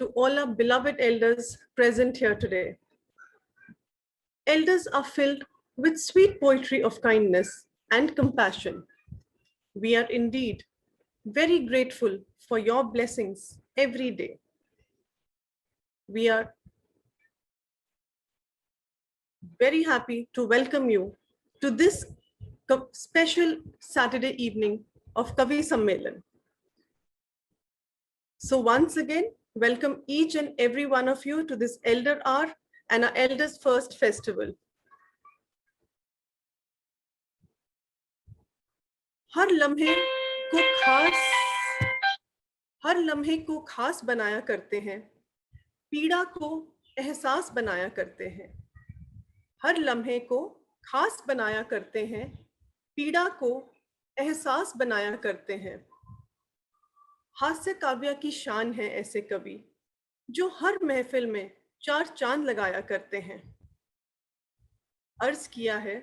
to all our beloved elders present here today. Elders are filled with sweet poetry of kindness and compassion. We are indeed very grateful for your blessings every day. We are very happy to welcome you to this special Saturday evening of Kavi Sammelan. So once again, welcome each and every one of you to this Elder Hour and our Elders First Festival. हर लम्हे को खास बनाया करते हैं, पीड़ा को एहसास बनाया करते हैं। हर लम्हे को खास बनाया करते हैं, पीड़ा को एहसास बनाया करते हैं। हास्य काव्य की शान है ऐसे कवि जो हर महफिल में चार चांद लगाया करते हैं। अर्ज किया है,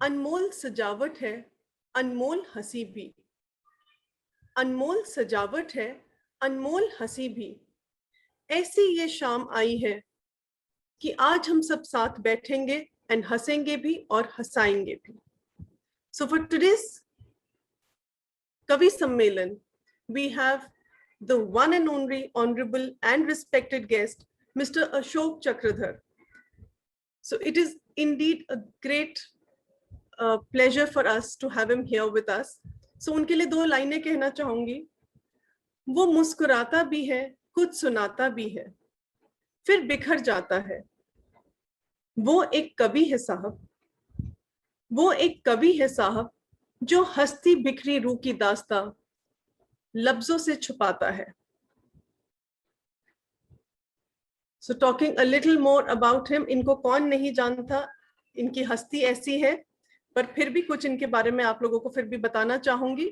अनमोल सजावट है, अनमोल हंसी भी। अनमोल सजावट है, अनमोल हंसी भी। ऐसी ये शाम आई है कि आज हम सब साथ बैठेंगे एंड हंसेंगे भी और हंसाएंगे भी। So for today's Kavi Sammelan, we have the one and only honorable and respected guest, Mr. Ashok Chakradhar. So it is indeed a great pleasure for us to have him here with us. So उनके लिए दो लाइनें कहना चाहूंगी। वो मुस्कुराता भी है, कुछ सुनाता भी है, फिर बिखर जाता है। वो एक कवि है साहब, वो एक कवि है साहब, जो हस्ती बिखरी रूह की दास्तां लफ्जों से छुपाता है। So talking a little more about him, इनको कौन नहीं जानता, इनकी हस्ती ऐसी है, पर फिर भी कुछ इनके बारे में आप लोगों को फिर भी बताना चाहूंगी।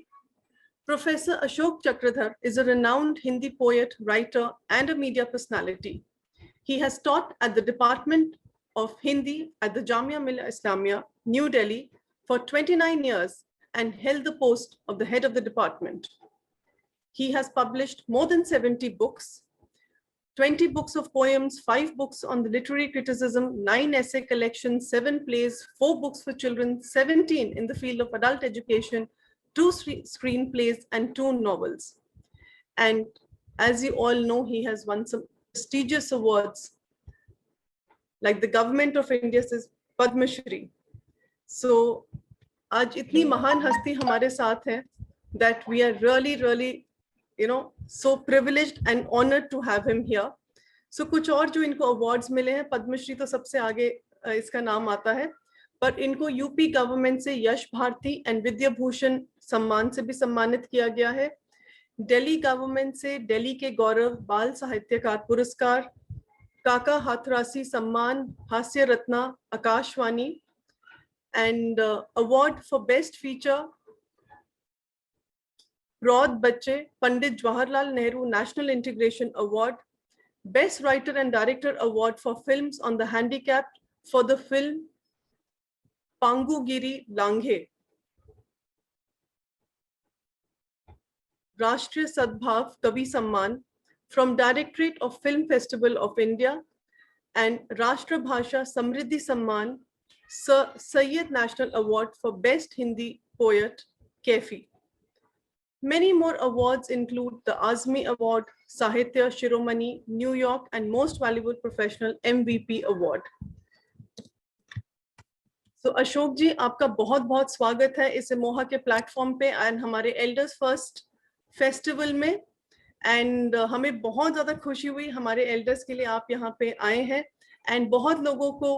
Professor Ashok Chakradhar is a renowned Hindi poet, writer, and a media personality. He has taught at the Department of Hindi at the Jamia Millia Islamia, New Delhi, for 29 years and held the post of the head of the department. He has published more than 70 books, 20 books of poems, 5 books on the literary criticism, 9 essay collections, 7 plays, 4 books for children, 17 in the field of adult education, 2 screenplays, and 2 novels. And as you all know, he has won some prestigious awards, like the government of India says Padma Shri. So, आज इतनी महान हस्ती हमारे साथ है that we are really, so privileged and honored to have him here. So कुछ और जो इनको awards मिले हैं, पद्मश्री तो सबसे आगे इसका नाम आता है, पर इनको यूपी गवर्नमेंट से यश भारती एंड विद्या भूषण सम्मान से भी सम्मानित किया गया है। दिल्ली गवर्नमेंट से दिल्ली के गौरव बाल साहित्यकार पुरस्कार, काका हाथरासी सम्मान, हास्य रत्ना Akashvani, and award for best feature रौद बच्चे Pandit Jawaharlal Nehru national integration award, best writer and director award for films on the handicapped for the film Pangugiri Langhe, राष्ट्रीय सद्भाव कवि सम्मान from Directorate of Film Festival of India, and Rashtra Bhasha Samriddhi Samman, Sir Syed National Award for Best Hindi Poet, Kefi. Many more awards include the Azmi Award, Sahitya Shiromani, New York, and Most Valuable Professional MVP Award. So Ashok ji, आपका बहुत बहुत स्वागत है इस मोहा के platform पे and हमारे एल्डर्स फर्स्ट फेस्टिवल में। एंड हमें बहुत ज़्यादा खुशी हुई, हमारे एल्डर्स के लिए आप यहाँ पे आए हैं एंड बहुत लोगों को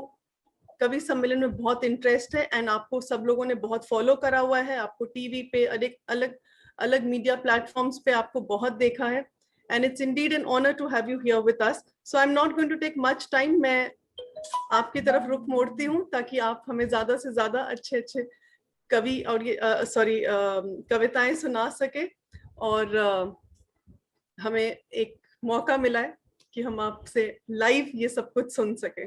कवि सम्मेलन में बहुत इंटरेस्ट है एंड आपको सब लोगों ने बहुत फॉलो करा हुआ है, आपको टीवी पे अलग अलग मीडिया प्लेटफॉर्म्स पे आपको बहुत देखा है and it's indeed an honour to have you here with us. So I am not going to take much time, मैं आपकी तरफ रुख मोड़ती हूँ ताकि आप हमें ज़्यादा से ज़्यादा अच्छे कवि और ये कविताएं सुना सके और हमें एक मौका मिला है कि हम आपसे लाइव ये सब कुछ सुन सके।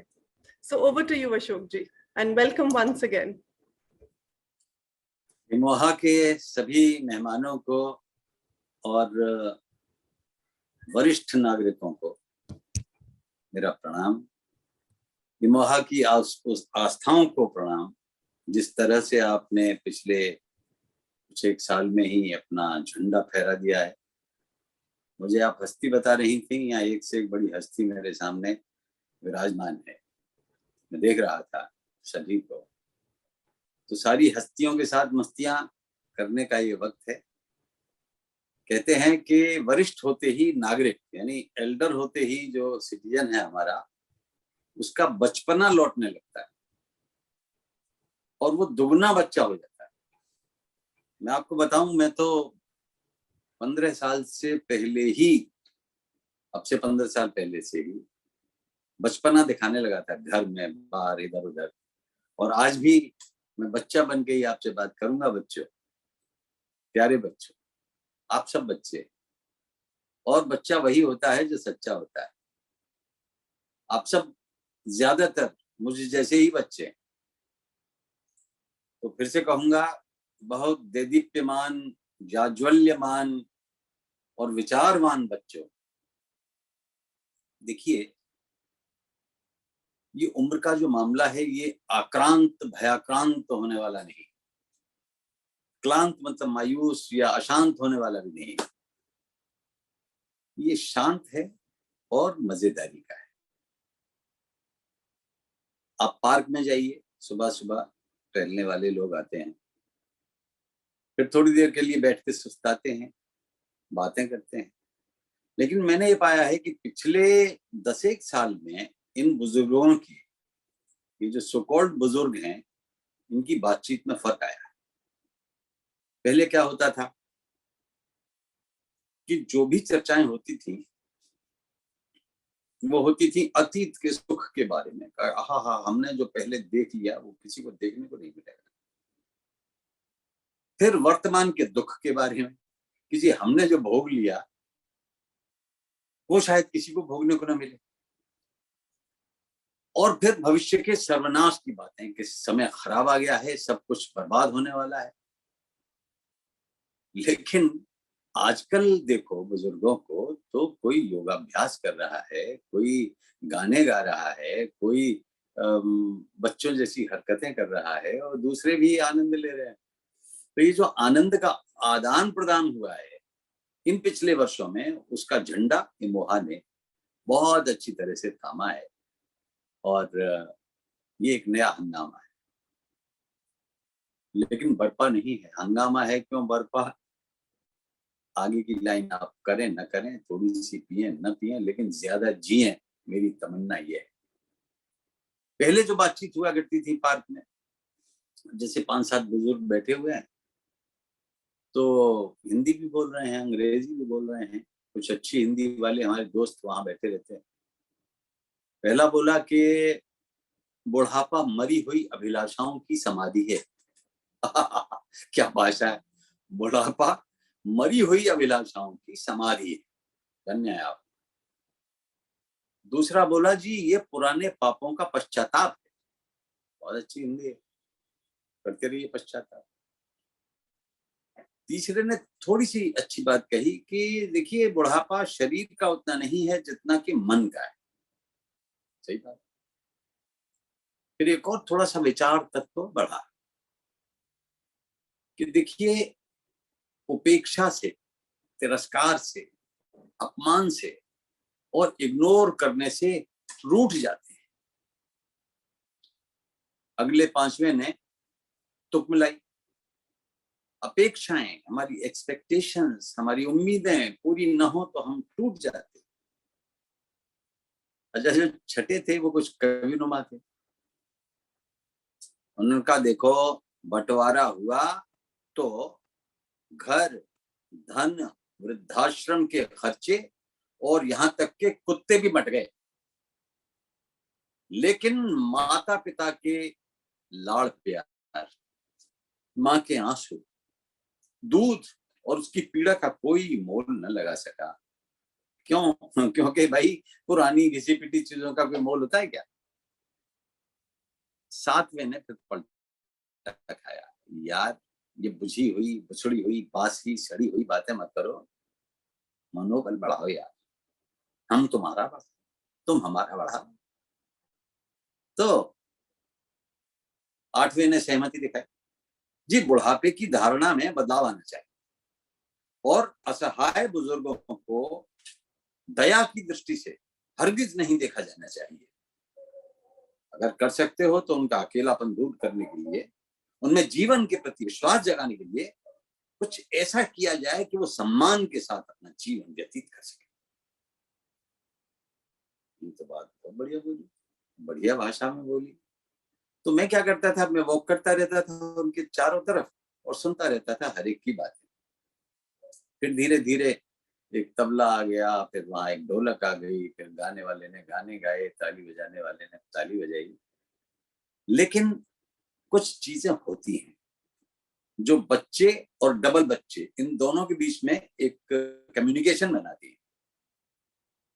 So over to you Ashok ji and welcome once again. मोहा के सभी मेहमानों को और वरिष्ठ नागरिकों को मेरा प्रणाम। इमोहा की आस्थाओं को प्रणाम। जिस तरह से आपने पिछले कुछ एक साल में ही अपना झंडा फहरा दिया है। मुझे आप हस्ती बता रही थी, यहाँ एक से एक बड़ी हस्ती मेरे सामने विराजमान है। मैं देख रहा था सभी को। तो सारी हस्तियों के साथ मस्तियां करने का ये वक्त है। कहते हैं कि वरिष्ठ होते ही नागरिक, यानी एल्डर होते ही जो सिटीजन है हमारा, उसका बचपना लौटने लगता है और वो दुगना बच्चा हो जाता है। मैं आपको बताऊं, मैं तो 15 साल से पहले ही, अब से 15 साल पहले से ही बचपना दिखाने लगा था, घर में, बाहर, इधर उधर। और आज भी मैं बच्चा बन के ही आपसे बात करूंगा। बच्चों, प्यारे बच्चों, आप सब बच्चे, और बच्चा वही होता है जो सच्चा होता है। आप सब ज्यादातर मुझे जैसे ही बच्चे। तो फिर से कहूंगा, बहुत देदीप्यमान, जाज्वल्यमान और विचारवान बच्चों, देखिए, ये उम्र का जो मामला है, ये आक्रांत भयाक्रांत होने वाला नहीं। क्लांत मतलब मायूस या अशांत होने वाला भी नहीं। ये शांत है और मजेदारी का है। आप पार्क में जाइए, सुबह सुबह टहलने वाले लोग आते हैं, फिर थोड़ी देर के लिए बैठ के सुस्ताते हैं, बातें करते हैं। लेकिन मैंने ये पाया है कि पिछले 10 साल में इन बुजुर्गों की, ये जो सो कॉल्ड बुजुर्ग हैं, इनकी बातचीत में फर्क आया है। पहले क्या होता था कि जो भी चर्चाएं होती थी, वो होती थी अतीत के सुख के बारे में। हाँ, हमने जो पहले देख लिया वो किसी को देखने को नहीं मिलेगा। फिर वर्तमान के दुख के बारे में, किसी हमने जो भोग लिया वो शायद किसी को भोगने को ना मिले। और फिर भविष्य के सर्वनाश की बातें कि समय खराब आ गया है, सब कुछ बर्बाद होने वाला है। लेकिन आजकल देखो बुजुर्गों को, तो कोई योगाभ्यास कर रहा है, कोई गाने गा रहा है, कोई बच्चों जैसी हरकतें कर रहा है, और दूसरे भी आनंद ले रहे हैं। तो ये जो आनंद का आदान प्रदान हुआ है इन पिछले वर्षों में, उसका झंडा इमोहा ने बहुत अच्छी तरह से थामा है। और ये एक नया हंगामा है, लेकिन बर्पा नहीं है। हंगामा है क्यों बर्पा? आगे की लाइन आप करें न करें, थोड़ी सी पिए न पिए, लेकिन ज्यादा जिए, मेरी तमन्ना ये है। पहले जो बातचीत हुआ करती थी पार्क में, जैसे 5-7 बुजुर्ग बैठे हुए हैं, तो हिंदी भी बोल रहे हैं, अंग्रेजी भी बोल रहे हैं, कुछ अच्छी हिंदी वाले हमारे दोस्त वहां बैठे रहते हैं। पहला बोला कि बुढ़ापा मरी हुई अभिलाषाओं की समाधि है। क्या भाषा है! बुढ़ापा मरी हुई अभिलाषाओं की समाधि है। धन्य है आप। दूसरा बोला, जी ये पुराने पापों का पश्चाताप है। बहुत अच्छी हिंदी है, करते रहिए पश्चाताप। तीसरे ने थोड़ी सी अच्छी बात कही कि देखिए, बुढ़ापा शरीर का उतना नहीं है जितना कि मन का है। सही बात। फिर एक और थोड़ा सा विचार तत्व बढ़ा कि देखिए, उपेक्षा से, तिरस्कार से, अपमान से और इग्नोर करने से रूठ जाते हैं। अगले 5वें ने तुक मिलाई। अपेक्षाएं, हमारी एक्सपेक्टेशंस, हमारी उम्मीदें पूरी न हो तो हम टूट जाते। अच्छा, जो छठे थे वो कुछ कविनुमा थे। उनका देखो, बंटवारा हुआ तो घर, धन, वृद्धाश्रम के खर्चे और यहां तक के कुत्ते भी बट गए, लेकिन माता पिता के लाड़ प्यार, माँ के आंसू, दूध और उसकी पीड़ा का कोई मोल न लगा सका। क्यों? क्योंकि भाई, पुरानी घिसी पिटी चीजों का कोई मोल होता है क्या? 7वें ने फिर पलटा खाया। यार, ये बुझी हुई, बुछड़ी हुई, बासी सड़ी हुई बातें मत करो, मनोबल बढ़ाओ यार। हम तुम्हारा बस, तुम हमारा बढ़ाओ। तो 8वें ने सहमति दिखाई। जी, बुढ़ापे की धारणा में बदलाव आना चाहिए और असहाय बुजुर्गों को दया की दृष्टि से हरगिज नहीं देखा जाना चाहिए। अगर कर सकते हो तो उनका अकेलापन दूर करने के लिए, उनमें जीवन के प्रति विश्वास जगाने के लिए कुछ ऐसा किया जाए कि वो सम्मान के साथ अपना जीवन व्यतीत कर सके। ये तो बात बहुत बढ़िया बोली, बढ़िया भाषा में बोली। तो मैं क्या करता था, मैं वॉक करता रहता था उनके चारों तरफ और सुनता रहता था हर एक की बातें। फिर धीरे धीरे एक तबला आ गया, फिर वहां एक ढोलक आ गई, फिर गाने वाले ने गाने गाए, ताली बजाने वाले ने ताली बजाई। लेकिन कुछ चीजें होती हैं जो बच्चे और डबल बच्चे इन दोनों के बीच में एक कम्युनिकेशन बनाती है।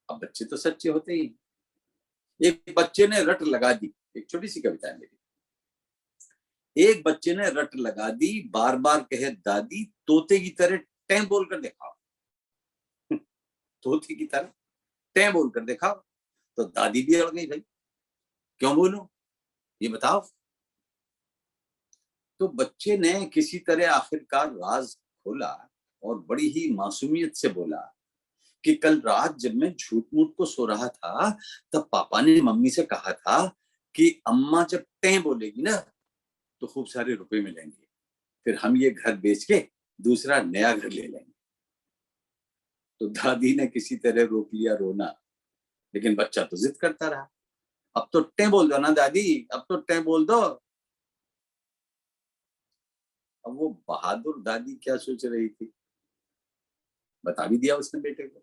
अब बच्चे तो सच्चे होते ही। एक बच्चे ने रट लगा दी, एक छोटी सी कविता है मेरी। एक बच्चे ने रट लगा दी, बार बार कहे दादी तोते की तरह टें बोल कर दिखाओ। तोते की तरह टें बोल कर दिखाओ। तो दादी भी अड़ गई, भाई क्यों बोलूं, ये बताओ। तो बच्चे ने किसी तरह आखिरकार राज खोला और बड़ी ही मासूमियत से बोला कि कल रात जब मैं झूठ मूठ को सो रहा था तब पापा ने मम्मी से कहा था कि अम्मा जब टें बोलेगी ना तो खूब सारे रुपए मिलेंगे, फिर हम ये घर बेच के दूसरा नया घर ले लेंगे। तो दादी ने किसी तरह रोक लिया रोना, लेकिन बच्चा तो जिद करता रहा, अब तो टें बोल दो ना दादी, अब तो टें बोल दो। अब वो बहादुर दादी क्या सोच रही थी, बता भी दिया उसने बेटे को,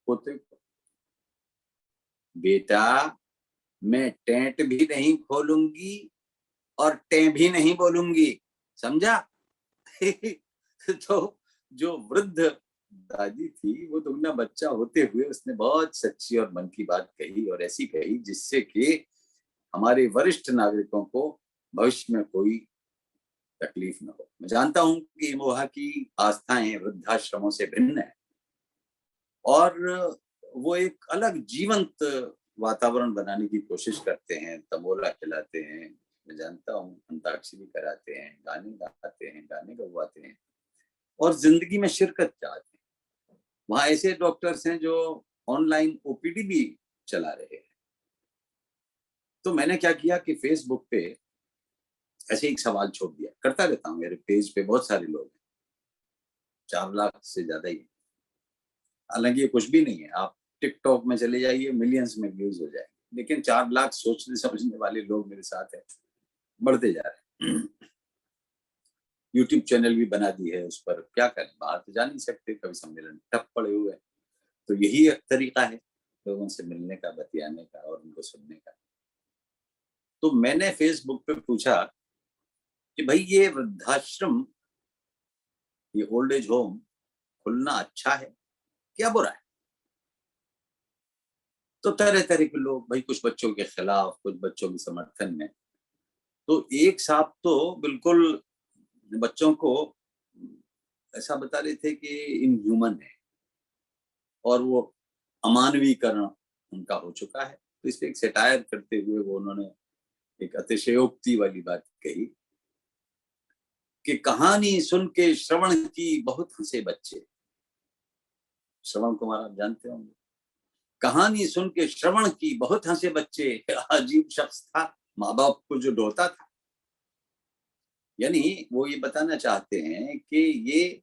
पोते को, बेटा मैं टेंट भी नहीं खोलूंगी और टें भी नहीं बोलूंगी, समझा। तो जो वृद्ध दादी थी वो दुगना बच्चा होते हुए उसने बहुत सच्ची और मन की बात कही, और ऐसी कही जिससे कि हमारे वरिष्ठ नागरिकों को भविष्य में कोई तकलीफ न हो। मैं जानता हूं कि वहाँ की आस्थाएं वृद्धाश्रमों से भिन्न है और वो एक अलग जीवंत वातावरण बनाने की कोशिश करते हैं, तबोला खिलाते हैं, मैं जानता हूँ, अंताक्षरी कराते हैं, गाने गाते हैं, गाने गवाते हैं और जिंदगी में शिरकत चाहते हैं। वहां ऐसे डॉक्टर्स हैं जो ऑनलाइन ओपीडी भी चला रहे हैं। तो मैंने क्या किया कि फेसबुक पे ऐसे एक सवाल छोड़ दिया, करता रहता हूँ, मेरे पेज पे बहुत सारे लोग हैं, 4 लाख से ज्यादा ही। हालांकि ये कुछ भी नहीं है, आप टिकटॉक में चले जाइए, मिलियंस में व्यूज हो जाएंगे, लेकिन 4 लाख सोचने समझने वाले लोग मेरे साथ हैं, बढ़ते जा रहे हैं। यूट्यूब चैनल भी बना दी है, उस पर क्या करें, बाहर तो जा नहीं सकते, कभी सम्मेलन ठप पड़े हुए हैं। तो यही एक तरीका है लोगों से मिलने का, बतियाने का और उनको सुनने का। तो मैंने फेसबुक पे पूछा कि भाई ये वृद्धाश्रम, ये ओल्ड एज होम खुलना अच्छा है क्या बुरा है। तो तरह तरह के लोग, भाई कुछ बच्चों के खिलाफ, कुछ बच्चों के समर्थन में। तो एक साहब तो बिल्कुल बच्चों को ऐसा बता रहे थे कि इनह्यूमन है और वो अमानवीकरण उनका हो चुका है। तो इस पे एक सेटायर करते हुए वो उन्होंने एक अतिशयोक्ति वाली बात कही कि कहानी सुन के श्रवण की बहुत हंसे बच्चे। श्रवण कुमार आप जानते होंगे। कहानी सुन के श्रवण की बहुत हंसे बच्चे, अजीब शख्स था, माँ बाप को जो ढोता था। यानी वो ये बताना चाहते हैं कि ये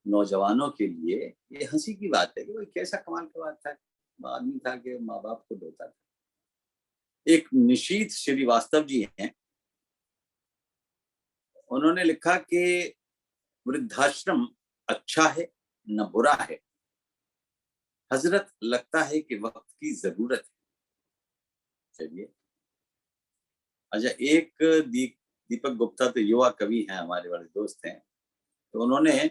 नौजवानों के लिए ये हंसी की बात है कि वो कैसा कमाल का बात था, आदमी था कि माँ बाप को ढोता था। एक निशीथ श्रीवास्तव जी हैं, उन्होंने लिखा कि वृद्धाश्रम अच्छा है न बुरा है, हजरत लगता है कि वक्त की जरूरत है। चलिए, अच्छा, एक दीपक गुप्ता तो युवा कवि हैं, हमारे बड़े दोस्त हैं। तो उन्होंने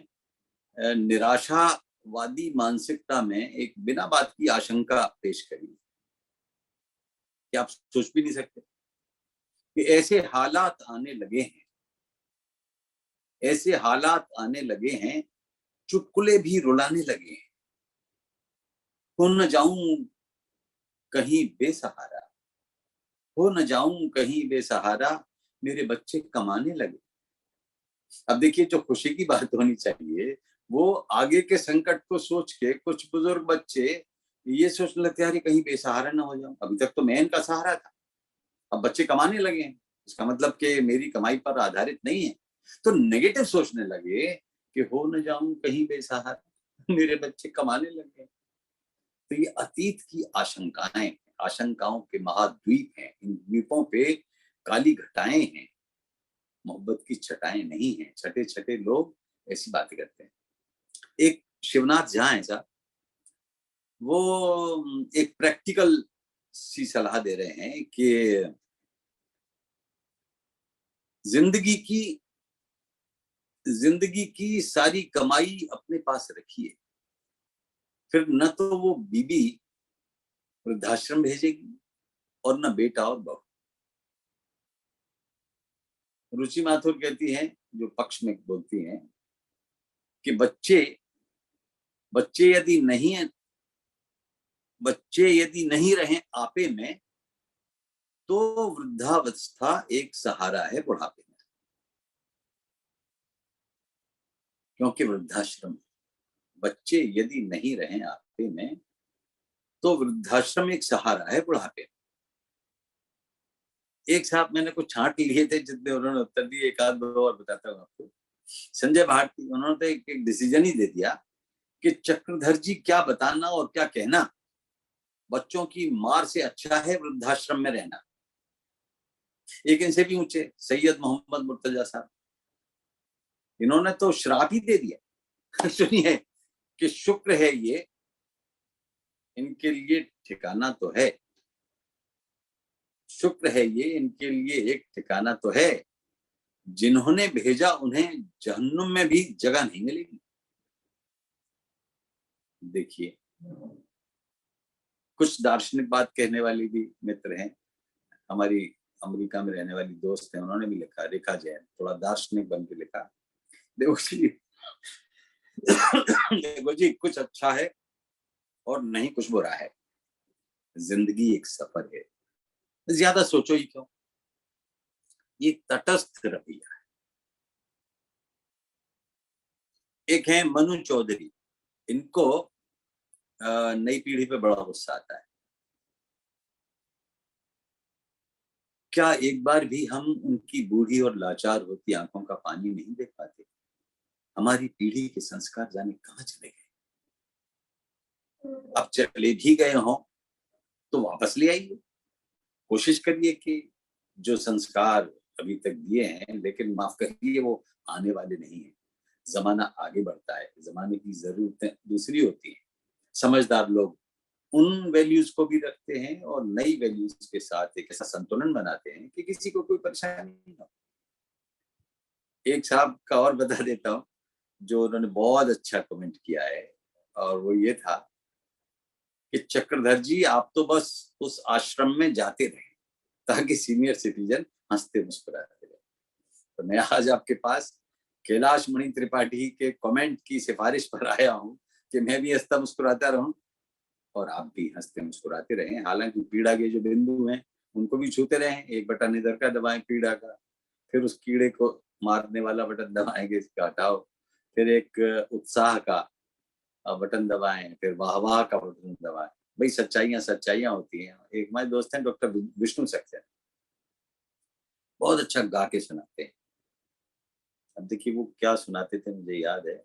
निराशावादी मानसिकता में एक बिना बात की आशंका पेश करी कि आप सोच भी नहीं सकते कि ऐसे हालात आने लगे हैं, ऐसे हालात आने लगे हैं, चुटकुले भी रुलाने लगे हैं। खो न जाऊं कहीं बेसहारा, हो न जाऊं कहीं बेसहारा, मेरे बच्चे कमाने लगे। अब देखिए, जो खुशी की बात होनी चाहिए वो आगे के संकट को सोच के कुछ बुजुर्ग बच्चे ये सोचने लगते हैं, अरे कहीं बेसहारा ना हो जाऊं, अभी तक तो मैं इनका सहारा था, अब बच्चे कमाने लगे हैं, इसका मतलब कि मेरी कमाई पर आधारित नहीं है। तो नेगेटिव सोचने लगे कि हो न जाऊं कहीं बेसहारा, मेरे बच्चे कमाने लगे। तो ये अतीत की आशंकाएं, आशंकाओं के महाद्वीप हैं, इन द्वीपों पे काली घटाएं हैं, मोहब्बत की छटाएं नहीं हैं। छठे छठे लोग ऐसी बातें करते हैं। एक शिवनाथ झा है साहब, वो एक प्रैक्टिकल सी सलाह दे रहे हैं कि जिंदगी की सारी कमाई अपने पास रखिए, फिर न तो वो बीबी वृद्धाश्रम भेजेगी और न बेटा और बहू। रुचि माथुर कहती हैं, जो पक्ष में बोलती हैं, कि बच्चे यदि नहीं रहे आपे में, तो वृद्धावस्था एक सहारा है बुढ़ापे में। क्योंकि वृद्धाश्रम, बच्चे यदि नहीं रहे आपे में, तो वृद्धाश्रम एक सहारा है बुढ़ापे में। एक साहब मैंने कुछ छांट लिए थे जितने उन्होंने उत्तर दिए, एक आध दो और बताता हूँ आपको। संजय भारती, उन्होंने तो एक डिसीजन ही दे दिया कि चक्रधर जी क्या बताना और क्या कहना, बच्चों की मार से अच्छा है वृद्धाश्रम में रहना। एक इनसे भी ऊंचे सैयद मोहम्मद मुर्तजा साहब, इन्होंने तो श्राप ही दे दिया सुनिए, कि शुक्र है ये, इनके लिए ठिकाना तो है, शुक्र है ये, इनके लिए एक ठिकाना तो है, जिन्होंने भेजा उन्हें जहन्नुम में भी जगह नहीं मिलेगी। देखिए, कुछ दार्शनिक बात कहने वाली भी मित्र हैं, हमारी अमेरिका में रहने वाली दोस्त हैं, उन्होंने भी लिखा, रेखा जैन, थोड़ा दार्शनिक बन के लिखा, देखो जी देखो जी, कुछ अच्छा है और नहीं कुछ बुरा है, जिंदगी एक सफर है, ज्यादा सोचो ही क्यों। ये तटस्थ रवैया है। एक है मनु चौधरी, इनको नई पीढ़ी पे बड़ा गुस्सा आता है। क्या एक बार भी हम उनकी बूढ़ी और लाचार होती आंखों का पानी नहीं देख पाते? हमारी पीढ़ी के संस्कार जाने कहां चले गए? अब चले भी गए हों तो वापस ले आइए, कोशिश करिए कि जो संस्कार अभी तक दिए हैं, लेकिन माफ करिए वो आने वाले नहीं है। जमाना आगे बढ़ता है, जमाने की जरूरतें दूसरी होती हैं। समझदार लोग उन वैल्यूज को भी रखते हैं और नई वैल्यूज के साथ एक ऐसा संतुलन बनाते हैं कि किसी को कोई परेशानी नहीं हो। एक साहब का और बता देता हूँ, जो उन्होंने बहुत अच्छा कमेंट किया है, और वो ये था कि चक्रधर जी, आप तो बस उस आश्रम में जाते रहे ताकि सीनियर सिटीजन हंसते मुस्कुराते रहे। तो मैं आज आपके पास कैलाश मणि त्रिपाठी के कमेंट की सिफारिश पर आया हूँ कि मैं भी हंसता मुस्कुराता रहूं और आप भी हंसते मुस्कुराते रहें। हालांकि पीड़ा के जो बिंदु हैं उनको भी छूते रहें। एक बटन इधर का दबाएं पीड़ा का, फिर उस कीड़े को मारने वाला बटन दबाएंगे, इसका हटाओ, फिर एक उत्साह का बटन दबाएं, फिर वाह का बटन दबाएं। भाई सच्चाइयां होती हैं। एक हमारे दोस्त हैं डॉक्टर विष्णु सक्सेना, बहुत अच्छा गा के सुनाते हैं। अब देखिए वो क्या सुनाते थे, मुझे याद है,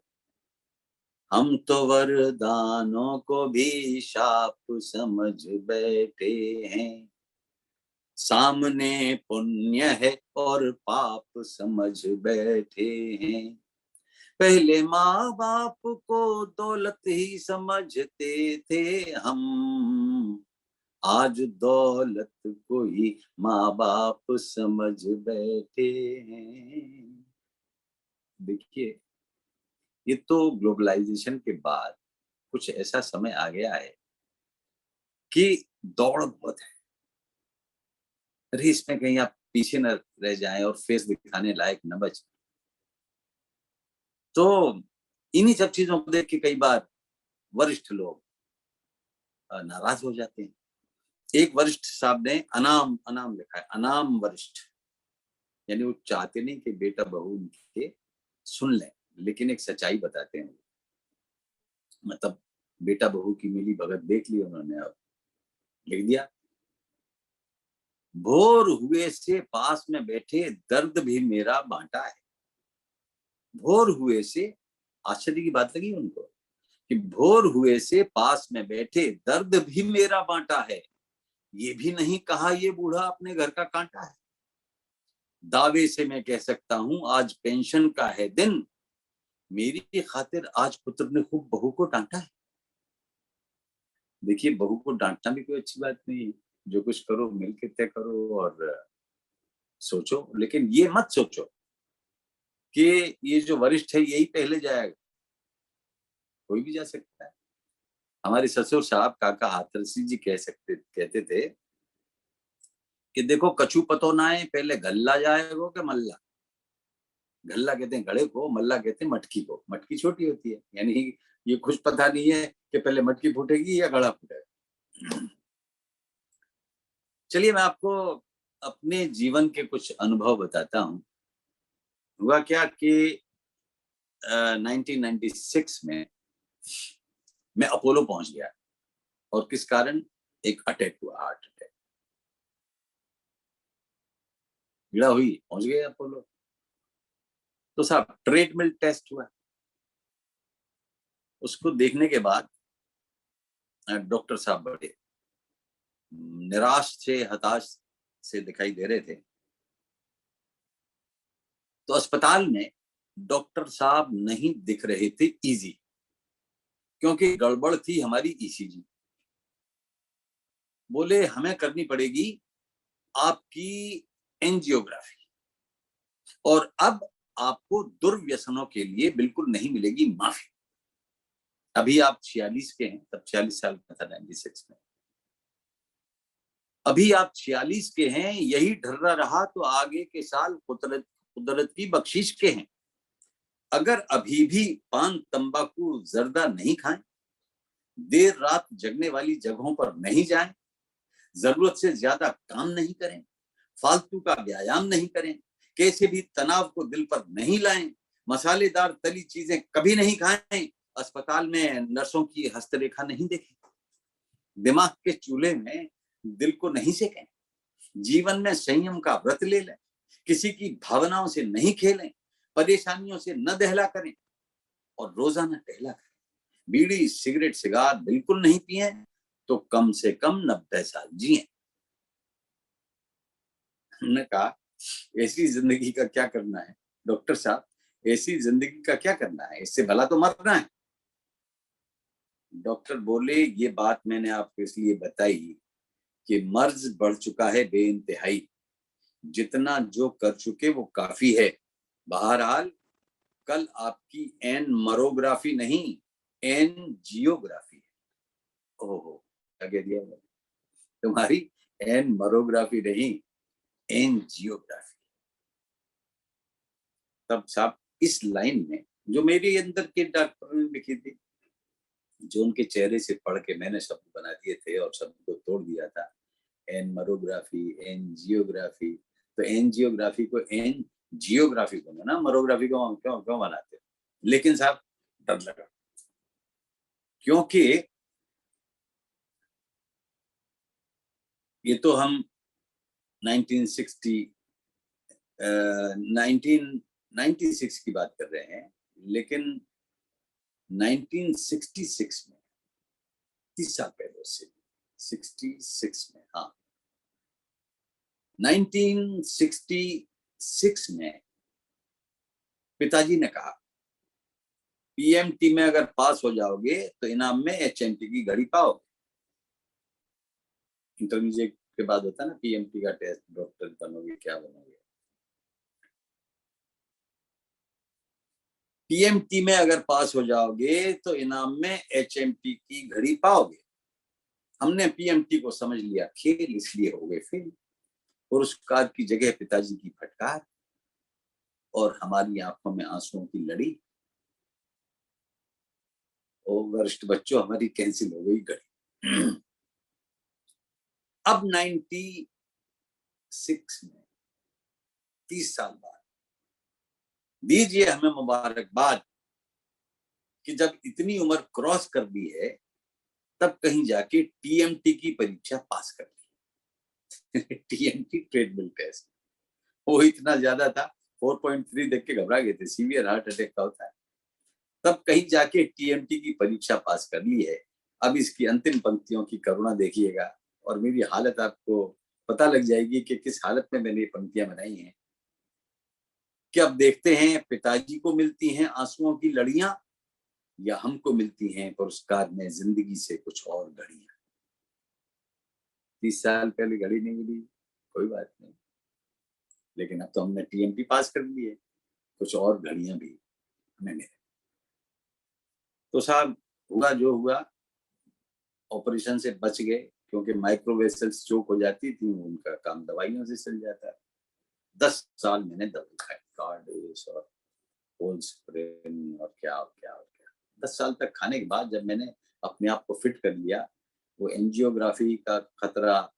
हम तो वरदानों को भी शाप समझ बैठे हैं, सामने पुण्य है और पाप समझ बैठे हैं, पहले माँ बाप को दौलत ही समझते थे हम, आज दौलत को ही माँ बाप समझ बैठे हैं। देखिए, ये तो ग्लोबलाइजेशन के बाद कुछ ऐसा समय आ गया है कि दौड़ बहुत है। अरे इसमें कहीं आप पीछे न रह जाएं और फेस दिखाने लायक न बचे। तो इन्हीं सब चीजों को देख के कई बार वरिष्ठ लोग नाराज हो जाते हैं एक वरिष्ठ साहब ने अनाम अनाम लिखा है, अनाम वरिष्ठ, यानी वो चाहते नहीं कि बेटा बहू उनके सुन लें, लेकिन एक सच्चाई बताते हैं। मतलब बेटा बहू की मिली भगत देख ली उन्होंने, अब लिख दिया, भोर हुए से पास में बैठे दर्द भी मेरा बांटा है। भोर हुए से, आश्चर्य की बात लगी उनको कि भोर हुए से पास में बैठे दर्द भी मेरा बांटा है, ये भी नहीं कहा ये बूढ़ा अपने घर का कांटा है। दावे से मैं कह सकता हूं आज पेंशन का है दिन, मेरी खातिर आज पुत्र ने खूब बहू को डांटा है। देखिए, बहू को डांटना भी कोई अच्छी बात नहीं है, जो कुछ करो मिलके तय करो और सोचो, लेकिन ये मत सोचो कि ये जो वरिष्ठ है यही पहले जाएगा, कोई भी जा सकता है। हमारे ससुर साहब काका हाथरसी जी कहते थे कि देखो कछु पतो ना है, पहले गल्ला जाएगा कि मल्ला। गल्ला कहते हैं घड़े को, मल्ला कहते हैं मटकी को। मटकी छोटी होती है, यानी ये कुछ पता नहीं है कि पहले मटकी फूटेगी या घड़ा फूटेगा। चलिए मैं आपको अपने जीवन के कुछ अनुभव बताता हूँ। हुआ क्या कि 1996 में मैं अपोलो पहुंच गया, और किस कारण? एक अटैक हुआ, हार्ट अटैक, पीड़ा हुई, पहुंच गए अपोलो। तो साहब ट्रीटमेंट टेस्ट हुआ, उसको देखने के बाद डॉक्टर साहब बड़े निराश से, हताश से दिखाई दे रहे थे। तो अस्पताल में डॉक्टर साहब नहीं दिख रहे थे इजी, क्योंकि गड़बड़ थी हमारी ईसीजी। बोले हमें करनी पड़ेगी आपकी एंजियोग्राफी, और अब आपको दुर्व्यसनों के लिए बिल्कुल नहीं मिलेगी माफी। अभी आप 46 के हैं, तब 46 साल का था 96 में। अभी आप 46 के हैं, यही ढर्रा रहा तो आगे के साल कुदरत की बख्शिश के हैं। अगर अभी भी पान तंबाकू जर्दा नहीं खाएं, देर रात जगने वाली जगहों पर नहीं जाएं, जरूरत से ज्यादा काम नहीं करें, फालतू का व्यायाम नहीं करें, कैसे भी तनाव को दिल पर नहीं लाएं, मसालेदार तली चीजें कभी नहीं खाएं, अस्पताल में नर्सों की हस्तरेखा नहीं देखें, दिमाग के चूल्हे में दिल को नहीं सेकें, जीवन में संयम का व्रत ले लें, किसी की भावनाओं से नहीं खेलें, परेशानियों से न दहला करें, और रोजाना टहला करें। बीड़ी सिगरेट सिगार बिल्कुल नहीं पिए तो कम से कम 90 साल जिए। हमने कहा ऐसी जिंदगी का क्या करना है डॉक्टर साहब, ऐसी जिंदगी का क्या करना है, इससे भला तो मरना है। डॉक्टर बोले ये बात मैंने आपको इसलिए बताई कि मर्ज बढ़ चुका है बेइंतहाई, जितना जो कर चुके वो काफी है। बहरहाल कल आपकी एनमरोग्राफी नहीं, एनजियोग्राफी है। ओहो, क्या कह दिया तुम्हारी एनमरोग्राफी नहीं, एनजियोग्राफी। तब साहब इस लाइन में जो मेरे अंदर के डॉक्टर ने लिखी थी, जो उनके चेहरे से पढ़ के मैंने शब्द बना दिए थे और शब्द को तोड़ दिया था, एनमरोग्राफी, एनजियोग्राफी। तो एनजियोग्राफी को एन जियोग्राफी को ना, मरोग्राफी को क्यों क्यों बनाते हो? लेकिन साहब डर लगा, क्योंकि ये तो हम 1960 1996 की बात कर रहे हैं, लेकिन 1966 में, 30 साल पहले से, 66 में, हाँ 1966 में पिताजी ने कहा पीएमटी में अगर पास हो जाओगे तो इनाम में एचएमटी की घड़ी पाओगे। इंटरमीडिएट के बाद होता है ना पीएमटी का टेस्ट, डॉक्टर बनोगे क्या बनोगे। पीएमटी में अगर पास हो जाओगे तो इनाम में एचएमटी की घड़ी पाओगे। हमने पीएमटी को समझ लिया खेल, इसलिए हो गए फेल। पुरस्कार की जगह पिताजी की फटकार और हमारी आंखों में आंसुओं की लड़ी। ओ वरिष्ठ बच्चों, हमारी कैंसिल हो गई घड़ी। अब 96 में 30 साल बाद दीजिए हमें मुबारकबाद कि जब इतनी उम्र क्रॉस कर दी है तब कहीं जाके टीएमटी की परीक्षा पास कर ली। टीएमटी ट्रेडमिल टेस्ट, वो इतना ज्यादा था, 4.3 देख के घबरा गए थे, सीवियर हार्ट अटैक का होता है। तब कहीं जाके टीएमटी की परीक्षा पास कर ली है। अब इसकी अंतिम पंक्तियों की करुणा देखिएगा और मेरी हालत आपको पता लग जाएगी कि किस हालत में मैंने ये पंक्तियां बनाई हैं। कि अब देखते हैं पिताजी को मिलती हैं आंसुओं की लड़ियां या हमको मिलती हैं पुरस्कार में जिंदगी से कुछ और घड़ियां। 30 साल पहले घड़ी नहीं मिली, कोई बात नहीं, लेकिन अब तो हमने टीएमटी पास कर ली है, कुछ और घड़ियां भी हमें मिले। तो साहब हुआ जो हुआ, ऑपरेशन से बच गए क्योंकि माइक्रोवेसल्स चोक हो जाती थी, उनका काम दवाइयों से चल जाता। 10 साल मैंने दवाई खाई, कार्डेस और होल्सप्रेन और क्या और क्या और क्या। 10 साल तक खाने के बाद जब मैंने अपने आप को फिट कर लिया, वो एंजियोग्राफी का खतरा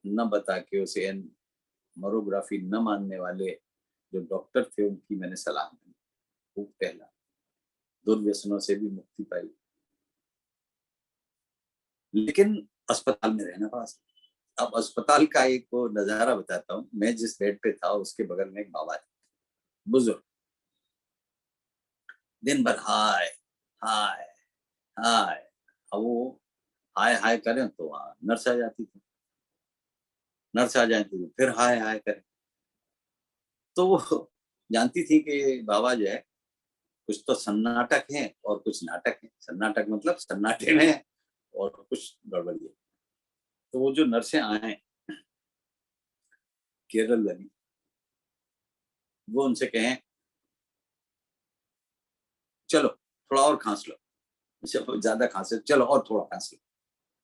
न बता के उसे मरोग्राफी न मानने वाले जो डॉक्टर थे उनकी मैंने सलाह दी। वो पहला, दुर्व्यसनों से भी मुक्ति पाई, लेकिन अस्पताल में रहना पड़ा। अब अस्पताल का एक वो नजारा बताता हूँ। मैं जिस बेड पे था उसके बगल में एक बाबा थे, बुजुर्ग, दिन भर हाय हाय हाय। अब वो हाय हाय करें तो वहां नर्स आ जाती थी, नर्स आ जाती थी फिर हाय हाय करें। तो वो जानती थी कि बाबा जो है कुछ तो सन्नाटक है और कुछ नाटक है। सन्नाटक मतलब सन्नाटे में है और कुछ गड़बड़ी है। तो वो जो नर्सें आए केरल वाली, वो उनसे कहें चलो थोड़ा और खांस लो, जब ज्यादा खांसे चलो और थोड़ा खांस लो,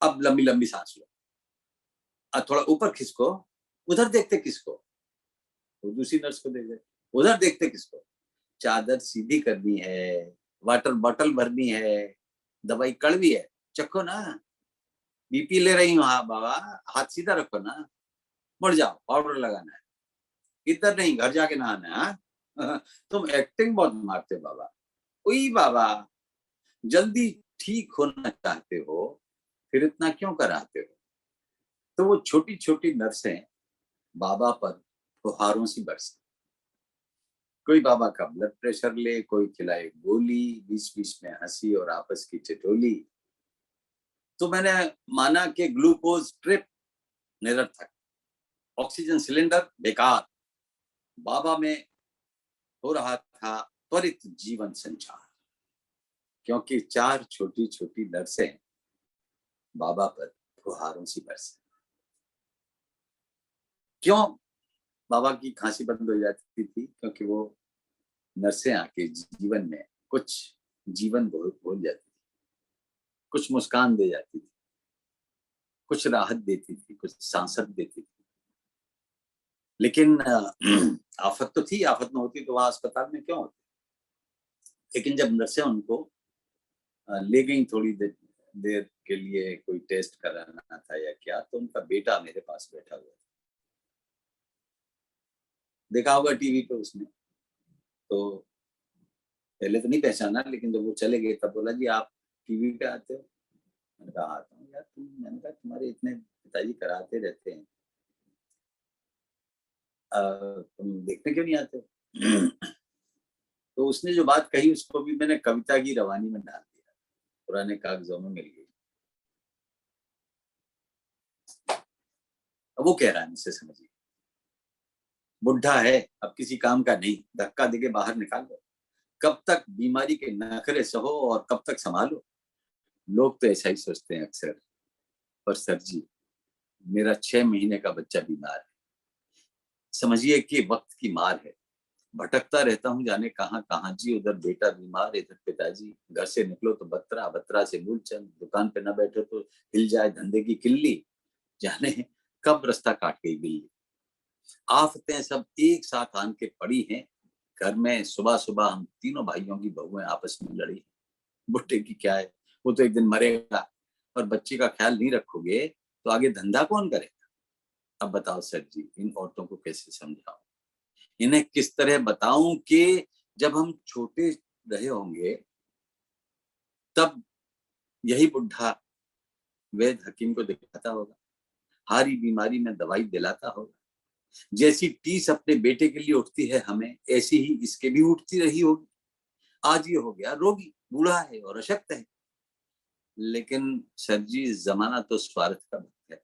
अब लंबी लंबी सांस लो, अब थोड़ा ऊपर खिसको, उधर देखते किसको, वो दूसरी नर्स को देख रहे, उधर देखते किसको, चादर सीधी करनी है, वाटर बॉटल भरनी है, दवाई कड़वी है, चखो ना, बीपी ले रही हूँ, हाँ बाबा हाथ सीधा रखो ना, मुड़ जाओ पाउडर लगाना है, इधर नहीं घर जाके नहाना है। तुम एक्टिंग बहुत मारते हो बाबा। ओई बाबा, जल्दी ठीक होना चाहते हो फिर इतना क्यों कराते हो। तो वो छोटी छोटी नर्सें बाबा पर फुहारों से बरसे, कोई बाबा का ब्लड प्रेशर ले, कोई खिलाए गोली, बीच बीच में हंसी और आपस की ठिठोली। तो मैंने माना कि ग्लूकोज ट्रिप निरर्थक, ऑक्सीजन सिलेंडर बेकार, बाबा में हो रहा था त्वरित जीवन संचार, क्योंकि 4 छोटी छोटी नर्सें बाबा पर फुहारों से बरसे। क्यों बाबा की खांसी बंद हो जाती थी? क्योंकि वो नर्सें आके जीवन में कुछ जीवन बोल जाती थी, कुछ मुस्कान दे जाती थी, कुछ राहत देती थी, कुछ सांसत देती थी। लेकिन आफत तो थी, आफत न होती तो वहां अस्पताल में क्यों होती। लेकिन जब नर्सें उनको ले गई थोड़ी देर के लिए, कोई टेस्ट कराना था या क्या, तो उनका बेटा मेरे पास बैठा हुआ था, देखा होगा टीवी पे उसने। तो पहले तो नहीं पहचाना, लेकिन जब वो चले गए तब बोला जी आप टीवी पे आते हो। मैंने कहा आता हूँ यार, मैंने कहा तुम्हारे इतने पिताजी कराते रहते हैं, तुम देखने क्यों नहीं आते। तो उसने जो बात कही उसको भी मैंने कविता की रवानी में डाल दिया, पुराने कागजों में मिल गई। अब वो कह रहा है मुझसे, समझिए बुढ़ा है अब किसी काम का नहीं, धक्का देके बाहर निकाल दो, कब तक बीमारी के नखरे सहो और कब तक संभालो। लोग तो ऐसा ही सोचते हैं अक्सर, पर सर जी मेरा 6 महीने का बच्चा बीमार है, समझिए कि वक्त की मार है, भटकता रहता हूँ जाने कहाँ कहाँ जी, उधर बेटा बीमार इधर पिताजी, घर से निकलो तो बत्रा, बत्रा से मूलचंद, दुकान पे न बैठो तो हिल जाए धंधे की किल्ली, जाने कब रास्ता काट गई बिल्ली। आफतें सब एक साथ आन के पड़ी हैं, घर में सुबह सुबह हम तीनों भाइयों की बहुएं आपस में लड़ी। बुढ़े की क्या है, वो तो एक दिन मरेगा, और बच्चे का ख्याल नहीं रखोगे तो आगे धंधा कौन करेगा। अब बताओ सर जी, इन औरतों को कैसे समझाऊं, इन्हें किस तरह बताऊं कि जब हम छोटे रहे होंगे तब यही बुढ़ा वैद्य हकीम को दिखाता होगा, हारी बीमारी में दवाई दिलाता होगा, जैसी टीस अपने बेटे के लिए उठती है हमें, ऐसी ही इसके भी उठती रही होगी। आज ये हो गया रोगी, बूढ़ा है और अशक्त है। लेकिन सर जी जमाना तो स्वार्थ का है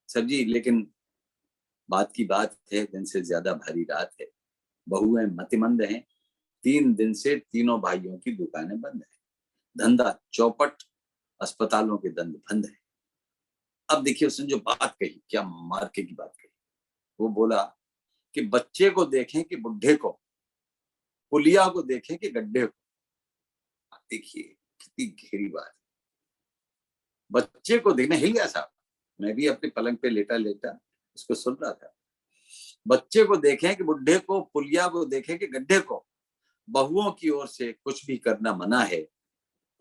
सर जी। लेकिन बात की बात है, दिन से ज्यादा भारी रात है। बहुएं मतिमंद हैं, 3 दिन से तीनों भाइयों की दुकानें बंद है, धंधा चौपट, अस्पतालों के दंद बंद है। अब देखिए उसने जो बात कही, क्या मार्के की बात कही। वो बोला कि बच्चे को देखें कि बुढ़े को, पुलिया को देखें कि गड्ढे को। देखिए कितनी गहरी बात। बच्चे को देखना, हिल गया साहब, मैं भी अपने पलंग पे लेटा लेटा उसको सुन रहा था। बच्चे को देखें कि बुढ़े को, पुलिया को देखें कि गड्ढे को, बहुओं की ओर से कुछ भी करना मना है,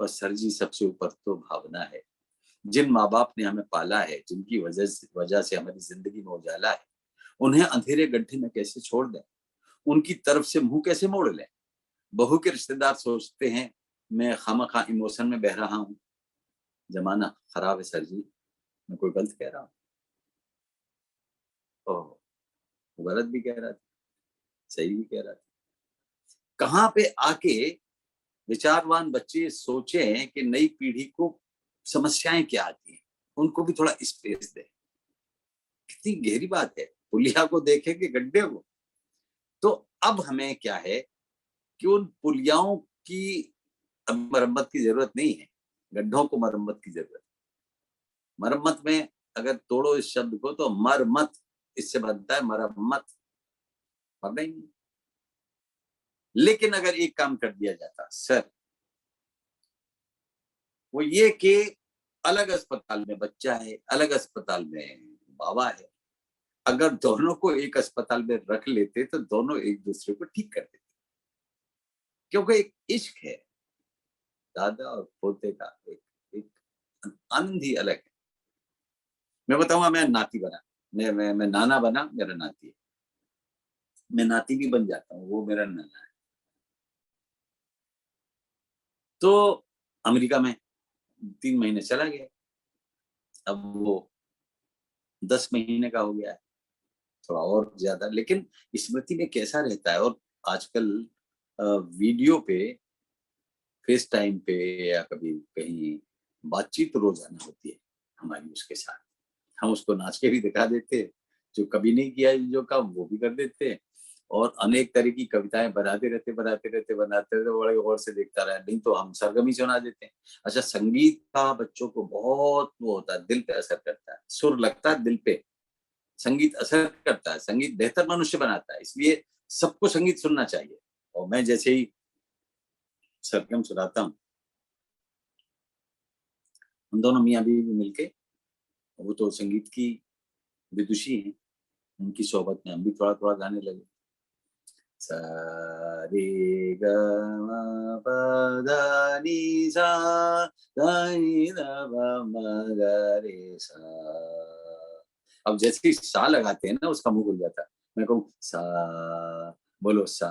पर सर जी सबसे ऊपर तो भावना है। जिन माँ बाप ने हमें पाला है, जिनकी वजह से हमारी जिंदगी में उजाला है, उन्हें अंधेरे गड्ढे में कैसे छोड़ दें, उनकी तरफ से मुंह कैसे मोड़ लें। बहू के रिश्तेदार सोचते हैं मैं खामखा इमोशन में बह रहा हूँ। जमाना खराब है सर जी, मैं कोई गलत कह रहा हूँ? वो गलत भी कह रहा था, सही भी कह रहा था। कहाँ पे आके विचारवान बच्चे सोचें कि नई पीढ़ी को समस्याएं क्या आती हैं, उनको भी थोड़ा स्पेस दे। कितनी गहरी बात है। पुलिया को देखे कि गड्ढे को। तो अब हमें क्या है कि उन पुलियाओं की अब मरम्मत की जरूरत नहीं है, गड्ढों को मरम्मत की जरूरत है। मरम्मत में अगर तोड़ो इस शब्द को तो मरम्मत, इससे बनता है मरम्मत, और नहीं। लेकिन अगर एक काम कर दिया जाता सर, वो ये कि अलग अस्पताल में बच्चा है, अलग अस्पताल में बाबा है, अगर दोनों को एक अस्पताल में रख लेते तो दोनों एक दूसरे को ठीक कर देते। क्योंकि एक इश्क है दादा और पोते का, एक आनंद ही अलग है। मैं बताऊंगा, मैं नाती बना, मैं नाना बना, मेरा नाती है, मैं नाती भी बन जाता हूँ, वो मेरा नाना है। तो अमेरिका में 3 महीने चला गया, अब वो 10 महीने का हो गया है, थोड़ा और ज्यादा। लेकिन स्मृति में कैसा रहता है, और आजकल वीडियो पे, फेस टाइम पे, या कभी कहीं बातचीत रोजाना होती है हमारी उसके साथ। हम उसको नाच के भी दिखा देते, जो कभी नहीं किया जो काम वो भी कर देते, और अनेक तरह की कविताएं बनाते रहते बड़े गौर से देखता रहा, नहीं तो हम सरगमी सुना देते हैं। अच्छा, संगीत का बच्चों को बहुत वो होता है, दिल पे असर करता है, सुर लगता है दिल पे, संगीत असर करता है, संगीत बेहतर मनुष्य बनाता है, इसलिए सबको संगीत सुनना चाहिए। और मैं जैसे ही सरगम सुनाता हूँ, हम दोनों मियाँ बीवी मिलके, वो तो संगीत की विदुषी हैं, उनकी सोहबत में हम भी थोड़ा थोड़ा गाने लगे। सा रे ग म प ध नि सा ध नि ध प म ग रे सा। अब जैसे ही सा लगाते हैं ना, उसका मुंह खुल जाता है। मैं कहूँ सा, बोलो सा,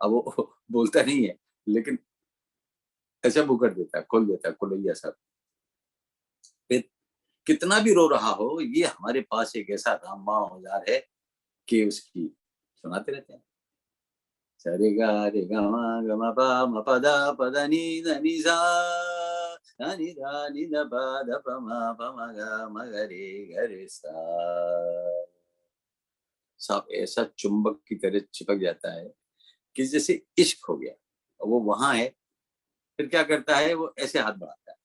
अब वो बोलता नहीं है, लेकिन ऐसा मुंह कर देता है, खोल देता है, खुलैया सा। फिर कितना भी रो रहा हो, ये हमारे पास एक ऐसा रामबाण औजार है कि उसकी सुनाते रहते हैं। सरे गा रे ग म ग म प म प द प द नि द नि सा ध नि ध नि द प द प म ग म ग रे ग रे सा। सांप ऐसा चुंबक की तरह चिपक जाता है कि जैसे इश्क हो गया, वो वहां है। फिर क्या करता है, वो ऐसे हाथ बढ़ाता है,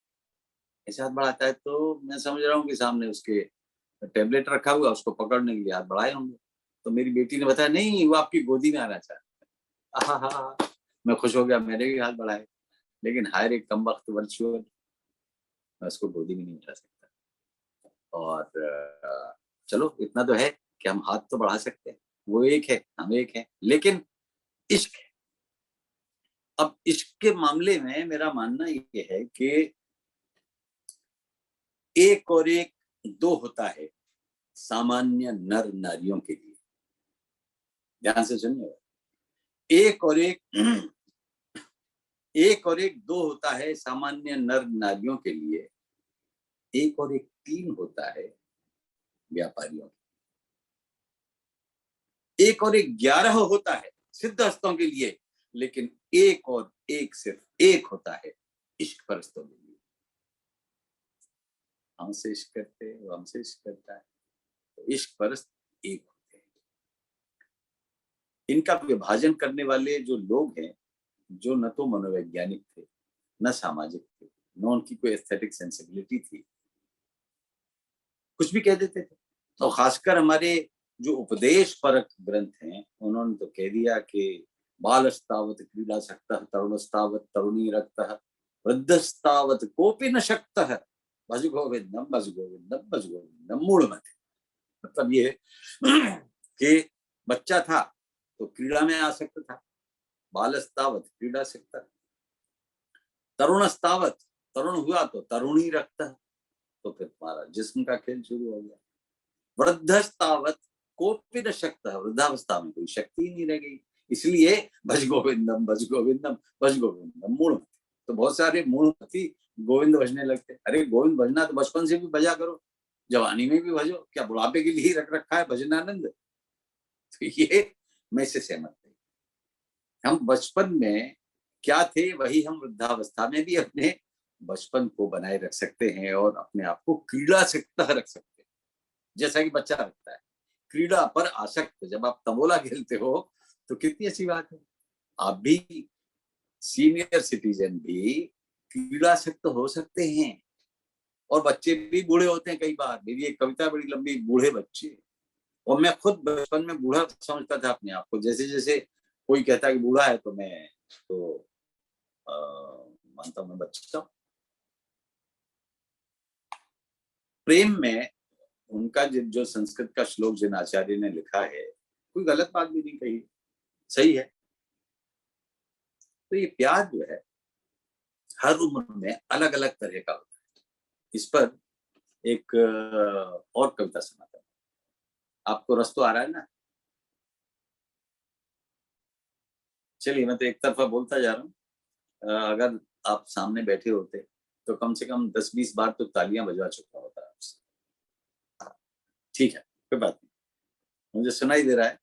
ऐसे हाथ बढ़ाता है, तो मैं समझ रहा हूँ कि सामने उसके टेबलेट रखा हुआ, उसको पकड़ने के लिए हाथ बढ़ाए होंगे। तो मेरी बेटी ने बताया नहीं, वो आपकी गोदी में आना चाहता है। हाँ, मैं खुश हो गया, मैंने भी हाथ बढ़ाए। लेकिन हायर एक कम वक्त वर्चुअल, मैं उसको गोदी में नहीं उठा सकता। और चलो इतना तो है कि हम हाथ तो बढ़ा सकते हैं, वो एक है, हम एक है, लेकिन इश्क है। अब इश्क के मामले में मेरा मानना ये है कि एक और एक 2 होता है, सामान्य नर नारियों के लिए। ध्यान से सुनिए, एक और एक एक और एक दो होता है सामान्य नर नारियों के लिए, एक और एक तीन होता है व्यापारियों के, एक और एक 11 होता है सिद्धहस्तों के लिए, लेकिन एक और एक सिर्फ एक होता है इश्क परस्तों के लिए। हमसे इश्क करते हैं, वो हमसे इश्क करता है, तो इश्क परस्त एक होते हैं। इनका विभाजन करने वाले जो लोग हैं, जो न तो मनोवैज्ञानिक थे, न सामाजिक थे, न उनकी कोई एस्थेटिक सेंसिबिलिटी थी, कुछ भी कह देते थे। और खासकर हमारे जो उपदेश परक ग्रंथ हैं, उन्होंने तो कह दिया कि बालस्तावत क्रीडासक्तः तरुणस्तावत तरुणी रक्तः वृद्धस्तावत कोपि न शक्तः भज गोविंदम भज गोविंदम भज गोविंदम मूढ़मते। मतलब ये कि बच्चा था तो क्रीड़ा में आसक्त था, बालस्तावत क्रीडासक्तः, तरुणस्तावत तरुण हुआ तो तरुणी रक्तः, तो फिर तुम्हारा जिस्म का खेल शुरू हो गया। वृद्धस्तावत कोपि न शक्तः, वृद्धावस्था में कोई शक्ति नहीं रह गई, इसलिए भज गोविंदम भज गोविंदम भज गोविंदम मूढ़मति। तो बहुत सारे मूढ़मति गोविंद भजने लगते। अरे गोविंद भजना तो बचपन से भी भजा करो, जवानी में भी भजो, क्या बुढ़ापे के लिए रख रखा है भजनानंद? तो ये मैं से सहमत नहीं। हम बचपन में क्या थे वही हम वृद्धावस्था में भी अपने बचपन को बनाए रख सकते हैं और अपने आप को क्रीड़ासक्त रख सकते हैं, जैसा कि बच्चा रखता है। क्रीड़ा पर आसक्त, जब आप तबोला खेलते हो तो कितनी अच्छी बात है। आप भी सीनियर सिटीजन भी क्रीड़ासक्त हो सकते हैं, और बच्चे भी बूढ़े होते हैं कई बार। मेरी एक कविता बड़ी लंबी, बूढ़े बच्चे, और मैं खुद बचपन में बूढ़ा समझता था अपने आप को। जैसे जैसे कोई कहता है कि बूढ़ा है तो मैं तो मानता हूं मैं बच्चा। प्रेम में उनका जो संस्कृत का श्लोक जिन आचार्य ने लिखा है, कोई गलत बात भी नहीं कही, सही है। तो ये प्यार जो है हर उम्र में अलग अलग तरह का होता है। इस पर एक और कविता सुनाता हूँ, आपको रस तो आ रहा है ना? चलिए, मैं तो एक तरफा बोलता जा रहा हूँ। अगर आप सामने बैठे होते तो कम से कम 10-20 बार तो तालियां बजवा चुका होता आपसे। ठीक है, कोई बात नहीं, मुझे सुनाई दे रहा है,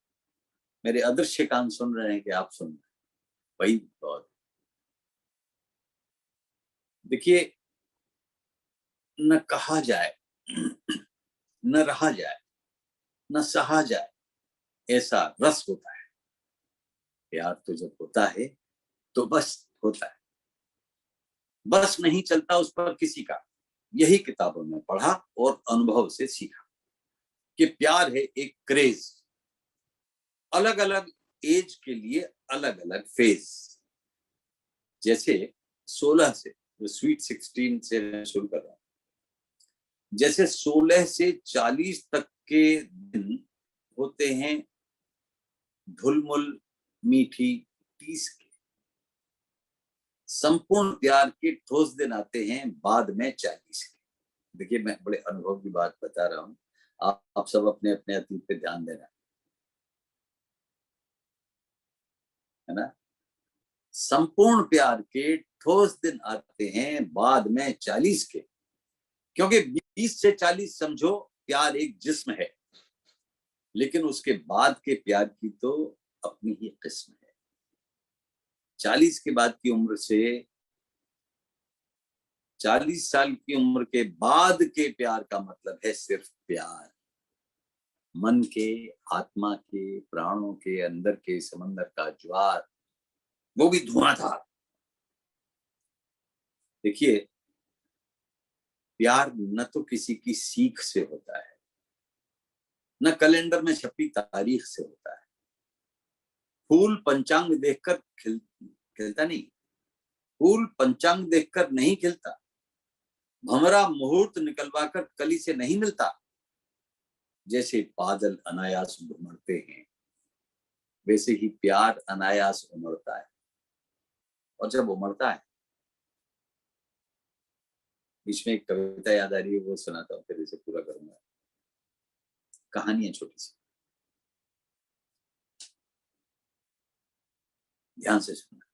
मेरे अदृश्य कान सुन रहे हैं कि आप सुन रहे हैं, वही बहुत। देखिए, न कहा जाए, न रहा जाए, न सहा जाए, ऐसा रस होता है प्यार। तो जब होता है तो बस होता है, बस नहीं चलता उस पर किसी का। यही किताबों में पढ़ा और अनुभव से सीखा कि प्यार है एक क्रेज, अलग अलग एज के लिए अलग अलग फेज। जैसे 16 से, जो स्वीट 16 से मैं शुरू कर रहा हूं, जैसे 16 से 40 तक के दिन होते हैं ढुलमुल मीठी टीस के, संपूर्ण प्यार के ठोस दिन आते हैं बाद में 40 के। देखिए, मैं बड़े अनुभव की बात बता रहा हूँ, आप सब अपने अपने अतीत पे ध्यान देना, है ना। संपूर्ण प्यार के ठोस दिन आते हैं बाद में 40 के, क्योंकि 20 से 40 समझो प्यार एक जिस्म है, लेकिन उसके बाद के प्यार की तो अपनी ही किस्म है। 40 के बाद की उम्र से, 40 साल की उम्र के बाद के प्यार का मतलब है सिर्फ प्यार, मन के, आत्मा के, प्राणों के अंदर के समंदर का ज्वार, वो भी धुआंधार। देखिए, प्यार न तो किसी की सीख से होता है, न कैलेंडर में छपी तारीख से होता है। फूल पंचांग देखकर खिलता नहीं, फूल पंचांग देखकर नहीं खिलता, भंवरा मुहूर्त निकलवाकर कली से नहीं मिलता। जैसे बादल अनायास उमड़ते हैं, वैसे ही प्यार अनायास उमड़ता है। और जब उमड़ता है, बीच में एक कविता याद आ रही है, वो सुनाता हूँ, फिर इसे पूरा करूंगा। कहानी है छोटी सी, ध्यान से सुनना।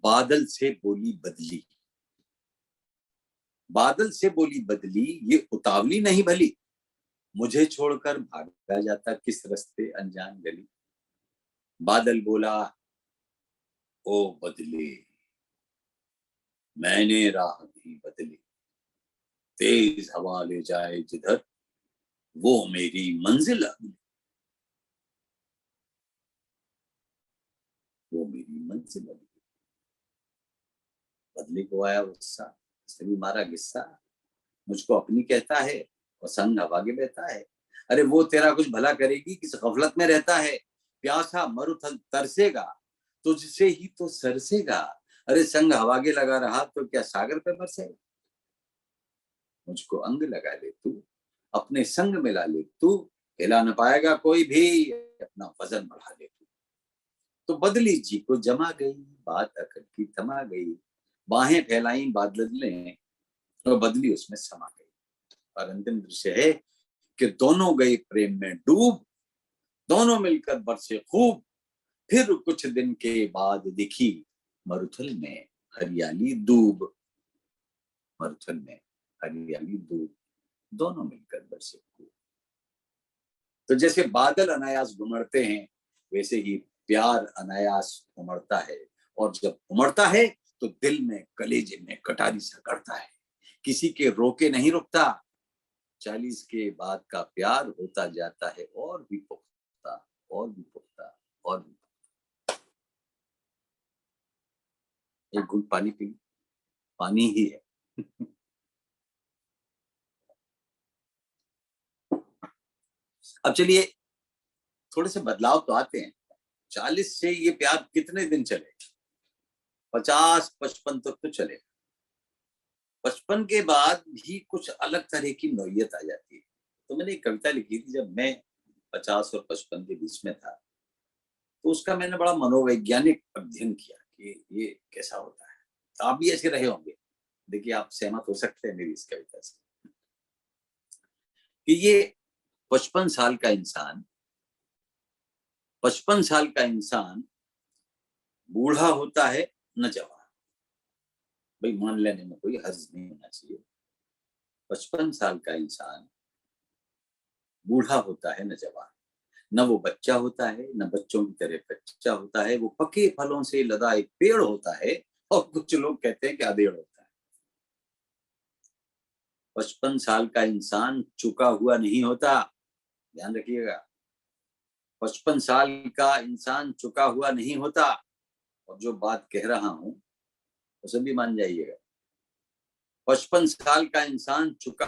बादल से बोली बदली, बादल से बोली बदली, ये उतावली नहीं भली, मुझे छोड़कर भागा जाता किस रास्ते अनजान गली। बादल बोला, ओ बदले, मैंने राह भी बदली, तेज हवा ले जाए जिधर, वो मेरी मंजिल अगली, वो मेरी मंजिल अगली। बदली को आया गुस्सा, उसने भी मारा किस्सा, मुझको अपनी कहता है और संग हवा के बहता है। अरे वो तेरा कुछ भला करेगी, किस गफलत में रहता है, प्यासा मरुथल तरसेगा, तुझसे ही तो सरसेगा। अरे संग हवा के लगा रहा तो क्या सागर पे बरसेगा। मुझको अंग लगा ले तू, अपने संग मिला ले तू, हिला न पाएगा कोई भी, अपना वजन बढ़ा ले तू। तो बदली जी को जमा गई, बात अकड़ की थमा गई, बाहें फैलाई बादल ने, तो बदली उसमें समा गई। और अंतिम दृश्य है कि दोनों गए प्रेम में डूब, दोनों मिलकर बरसे खूब, फिर कुछ दिन के बाद दिखी मरुथल में हरियाली दूब, मरुथल में हरियाली दूब, दोनों मिलकर बरसे खूब। तो जैसे बादल अनायास घुमड़ते हैं, वैसे ही प्यार अनायास उमड़ता है, और जब उमड़ता है तो दिल में कलेजे में कटारी सा करता है, किसी के रोके नहीं रुकता। 40 के बाद का प्यार होता जाता है और भी पुख्ता, और भी पुख्ता, और भी पुख्ता। एक घूंट पानी पी, पानी ही है। अब चलिए थोड़े से बदलाव तो आते हैं। 40 से ये प्यार कितने दिन चले, 50-55 तक तो चले, 55 के बाद भी कुछ अलग तरह की नौयत आ जाती है। तो मैंने एक कविता लिखी थी जब मैं 50 और 55 के बीच में था, तो उसका मैंने बड़ा मनोवैज्ञानिक अध्ययन किया कि ये कैसा होता है। तो आप भी ऐसे रहे होंगे, देखिए आप सहमत हो सकते हैं मेरी इस कविता से, कि ये 55 साल का इंसान, 55 साल का इंसान बूढ़ा होता है न जवान। भाई मान लेने में कोई हर्ज नहीं होना चाहिए। 55 साल का इंसान बूढ़ा होता है न जवान, न वो बच्चा होता है न बच्चों की तरह कच्चा होता है, वो पके फलों से लदा एक पेड़ होता है, और कुछ लोग कहते हैं कि अधेड़ होता है। 55 साल का इंसान चुका हुआ नहीं होता, ध्यान रखिएगा। 55 साल का इंसान चुका हुआ नहीं होता, और जो बात कह रहा हूं उसे भी मान जाइएगा। 55 साल का इंसान चुका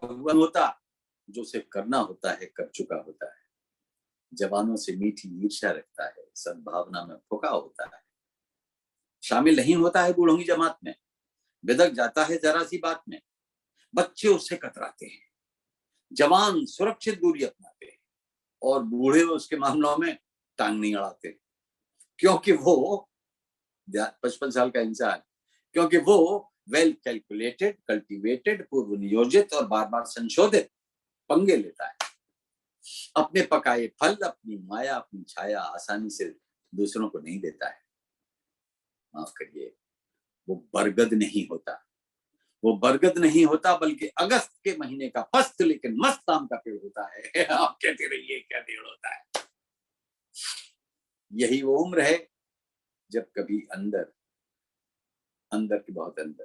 हुआ होता, जो उसे करना होता है कर चुका होता है, जवानों से मीठी ईर्ष्या रखता है, सद्भावना में फुका होता है, शामिल नहीं होता है बूढ़ों की जमात में, बिदक जाता है जरा सी बात में, बच्चे उससे कतराते हैं, जवान सुरक्षित दूरी अपनाते हैं, और बूढ़े उसके मामलों में टांग नहीं अड़ाते, क्योंकि वो 55 साल का इंसान, क्योंकि वो वेल कैलकुलेटेड, कल्टीवेटेड, पूर्व नियोजित और बार बार संशोधित पंगे लेता है। अपने पकाए फल, अपनी माया, अपनी छाया आसानी से दूसरों को नहीं देता है। माफ करिए, वो बरगद नहीं होता, वो बरगद नहीं होता, बल्कि अगस्त के महीने का पस्त लेकिन मस्त आम का पेड़ होता है। आप कहते रहिए क्या पेड़ होता है। यही वो उम्र है जब कभी अंदर अंदर के बहुत अंदर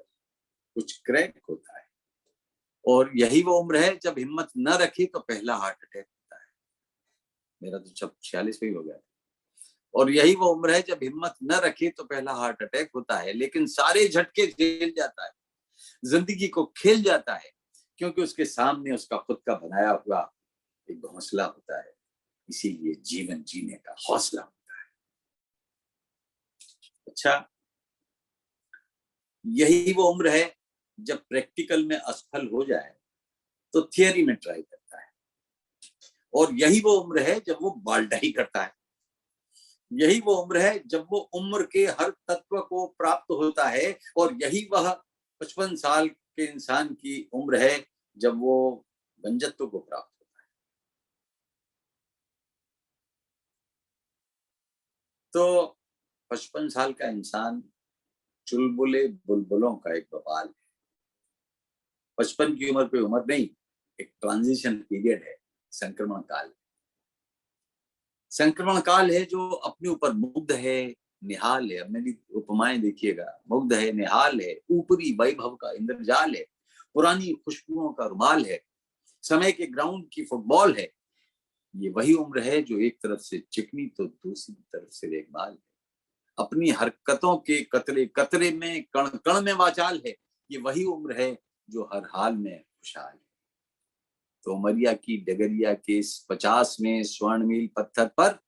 कुछ क्रैक होता है, और यही वो उम्र है जब हिम्मत न रखी तो पहला हार्ट अटैक होता है। मेरा तो 46 में ही हो गया। और यही वो उम्र है जब हिम्मत न रखी तो पहला हार्ट अटैक होता है, लेकिन सारे झटके झेल जाता है, जिंदगी को खेल जाता है, क्योंकि उसके सामने उसका खुद का बनाया हुआ एक हौसला होता है। इसीलिए जीवन जीने का हौसला होता है। अच्छा, यही वो उम्र है जब प्रैक्टिकल में असफल हो जाए तो थियरी में ट्राई करता है, और यही वो उम्र है जब वो बाल्डाई करता है। यही वो उम्र है जब वो उम्र के हर तत्व को प्राप्त होता है, और यही वह 55 साल के इंसान की उम्र है जब वो बंजत्व को प्राप्त होता है। तो 55 साल का इंसान चुलबुले बुलबुलों का एक बवाल है। 55 की उम्र कोई उम्र नहीं, एक ट्रांजिशन पीरियड है, संक्रमण काल। संक्रमण काल है जो अपने ऊपर मुग्ध है, निहाल है। अब मेरी उपमाएं देखिएगा, मुग्ध है, निहाल है, ऊपरी वैभव का इंद्रजाल है, पुरानी खुशबुओं का रुमाल है, समय के ग्राउंड की फुटबॉल है। ये वही उम्र है जो एक तरफ से चिकनी तो दूसरी तरफ से रेगमाल है। अपनी हरकतों के कतरे कतरे में, कण कण में वाचाल है। ये वही उम्र है जो हर हाल में खुशहाल है। तो उमरिया की डगरिया के इस 50वें स्वर्ण मील पत्थर पर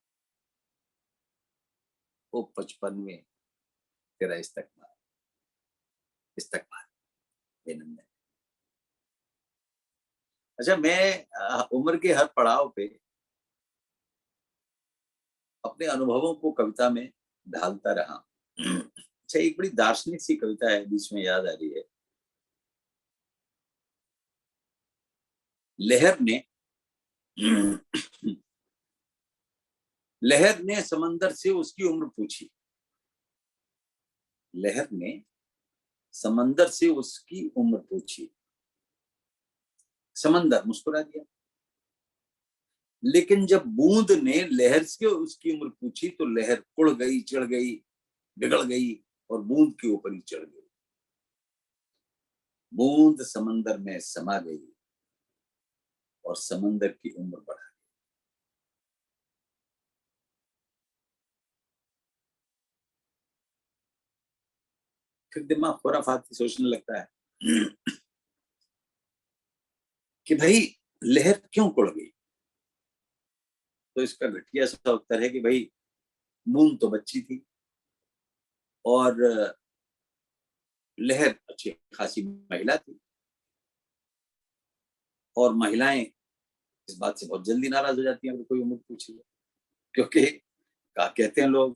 वो 55वें तेरा इस्तकबाल बेनंदन। अच्छा, मैं उम्र के हर पड़ाव पे अपने अनुभवों को कविता में ढालता रहा। अच्छा, एक बड़ी दार्शनिक सी कविता है, बीच में याद आ रही है। लहर ने समंदर से उसकी उम्र पूछी। लहर ने समंदर से उसकी उम्र पूछी। समंदर मुस्कुरा दिया। लेकिन जब बूंद ने लहर से उसकी उम्र पूछी तो लहर कुड़ गई, चढ़ गई, बिगड़ गई और बूंद के ऊपर ही चढ़ गई। बूंद समंदर में समा गई और समंदर की उम्र बढ़ा गई। फिर दिमाग खुराफाती सोचने लगता है कि भाई लहर क्यों कुड़ गई। तो इसका घटिया सा उत्तर है कि भाई बूंद तो बच्ची थी और लहर अच्छी खासी महिला थी, और महिलाएं इस बात से बहुत जल्दी नाराज हो जाती हैं अगर कोई उम्र पूछे, क्योंकि कहते हैं लोग,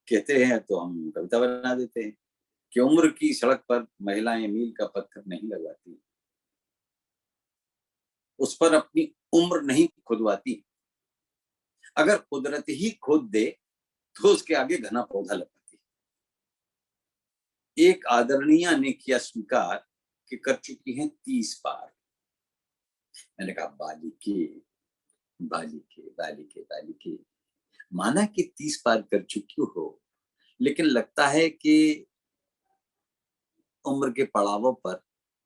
कहते हैं तो हम कविता बना देते हैं कि उम्र की सड़क पर महिलाएं मील का पत्थर नहीं लगवाती, उस पर अपनी उम्र नहीं खुदवाती। अगर कुदरत ही खोद दे तो उसके आगे घना पौधा लगाती। एक आदरणीय ने किया स्वीकार कि कर चुकी हैं 30 पार। मैंने कहा बालिके बालिके बालिके बालिके, माना कि 30 पार कर चुकी हो, लेकिन लगता है कि उम्र के पड़ावों पर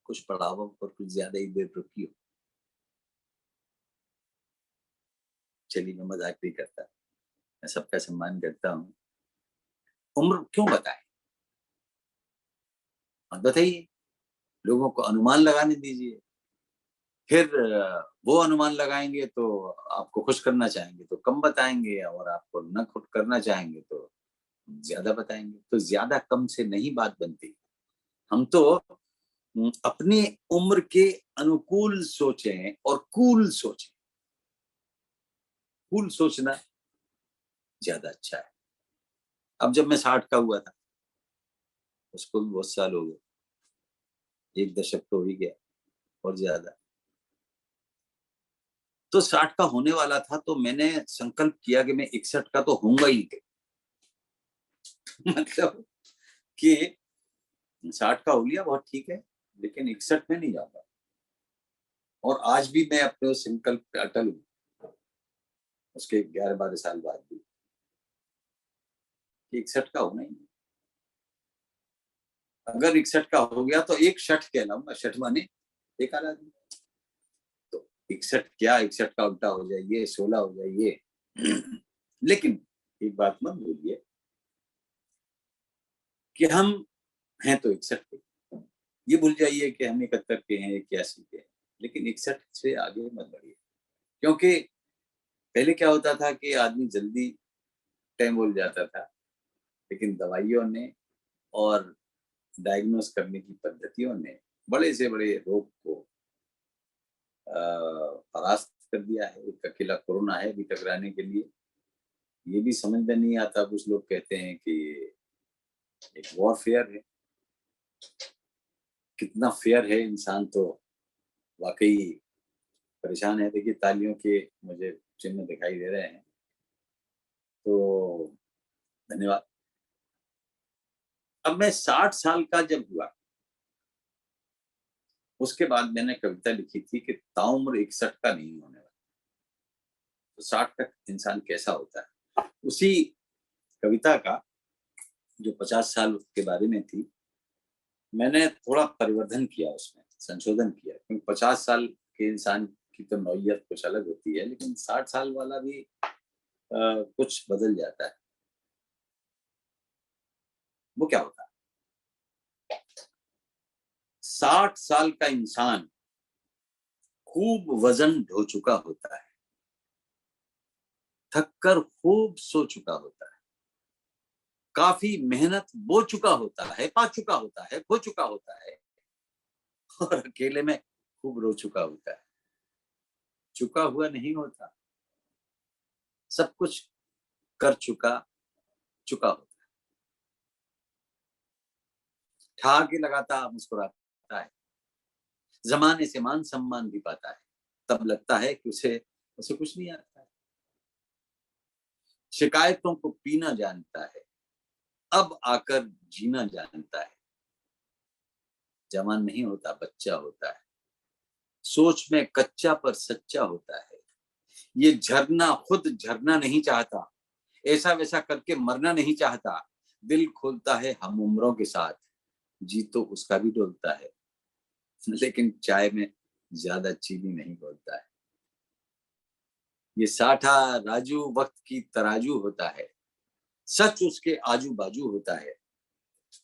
कुछ ज्यादा ही देर रुकी हो। चलिए, मैं मजाक नहीं करता, मैं सबका सम्मान करता हूँ। उम्र क्यों बताए, मत बताइए, लोगों को अनुमान लगाने दीजिए। फिर वो अनुमान लगाएंगे तो आपको खुश करना चाहेंगे तो कम बताएंगे, और आपको न खुश करना चाहेंगे तो ज्यादा बताएंगे। तो ज्यादा कम से नहीं बात बनती। हम तो अपनी उम्र के अनुकूल सोचें और कूल सोचें। कूल सोचना ज्यादा अच्छा है। अब जब मैं 60 का हुआ था, उसको भी बहुत साल हो गए, 1 दशक तो हो ही गया और ज्यादा। तो 60 का होने वाला था तो मैंने संकल्प किया कि मैं 61 का तो होऊंगा ही नहीं। मतलब कि 60 का हो लिया, बहुत ठीक है, लेकिन 61 में नहीं जाऊंगा। और आज भी मैं अपने उस संकल्प पे अटल हूँ, उसके 11-12 साल बाद भी, कि 61 का होना ही नहीं। अगर 61 का हो गया तो एक शठ कहलाऊंगा। शठ माने एक आदमी। तो 61 क्या, 61 का उल्टा हो जाइए, 16 हो जाइए। लेकिन एक बात मत भूलिए कि हम हैं तो 61 के। ये भूल जाइए कि हम 71 के हैं, 81 के हैं, लेकिन 61 से आगे मत बढ़िए। क्योंकि पहले क्या होता था कि आदमी जल्दी टाइम बोल जाता था, लेकिन दवाइयों ने और डायग्नोस करने की पद्धतियों ने बड़े से बड़े रोग को परास्त कर दिया है। एक अकेला कोरोना है अभी टकराने के लिए। ये भी समझ में नहीं आता, कुछ लोग कहते हैं कि एक वॉरफेयर है। कितना फेयर है इंसान तो वाकई परेशान है। देखिए तालियों के मुझे चिन्ह दिखाई दे रहे हैं, तो धन्यवाद। अब मैं 60 साल का जब हुआ, उसके बाद मैंने कविता लिखी थी कि ताउम्र 61 का नहीं होने वाला, तो 60 तक इंसान कैसा होता है। उसी कविता का जो 50 साल के बारे में थी, मैंने थोड़ा परिवर्धन किया, उसमें संशोधन किया, क्योंकि 50 साल के इंसान की तो नौयत कुछ अलग होती है, लेकिन 60 साल वाला भी कुछ बदल जाता है। वो क्या होता है, 60 साल का इंसान खूब वजन ढो चुका होता है, थककर खूब सो चुका होता है, काफी मेहनत बो चुका होता है, पा चुका होता है, खो चुका होता है, और अकेले में खूब रो चुका होता है। चुका हुआ नहीं होता, सब कुछ कर चुका चुका होता है। ठहाके लगाता मुस्कुराता है, जमाने से मान सम्मान भी पाता है, तब लगता है कि उसे कुछ नहीं आता है। शिकायतों को पीना जानता है, अब आकर जीना जानता है। जवान नहीं होता, बच्चा होता है, सोच में कच्चा पर सच्चा होता है। ये झरना खुद झरना नहीं चाहता, ऐसा वैसा करके मरना नहीं चाहता। दिल खोलता है हम उम्रों के साथ, जी तो उसका भी डोलता है, लेकिन चाय में ज्यादा चीनी नहीं बोलता है। ये साठा राजू वक्त की तराजू होता है, सच उसके आजू बाजू होता है।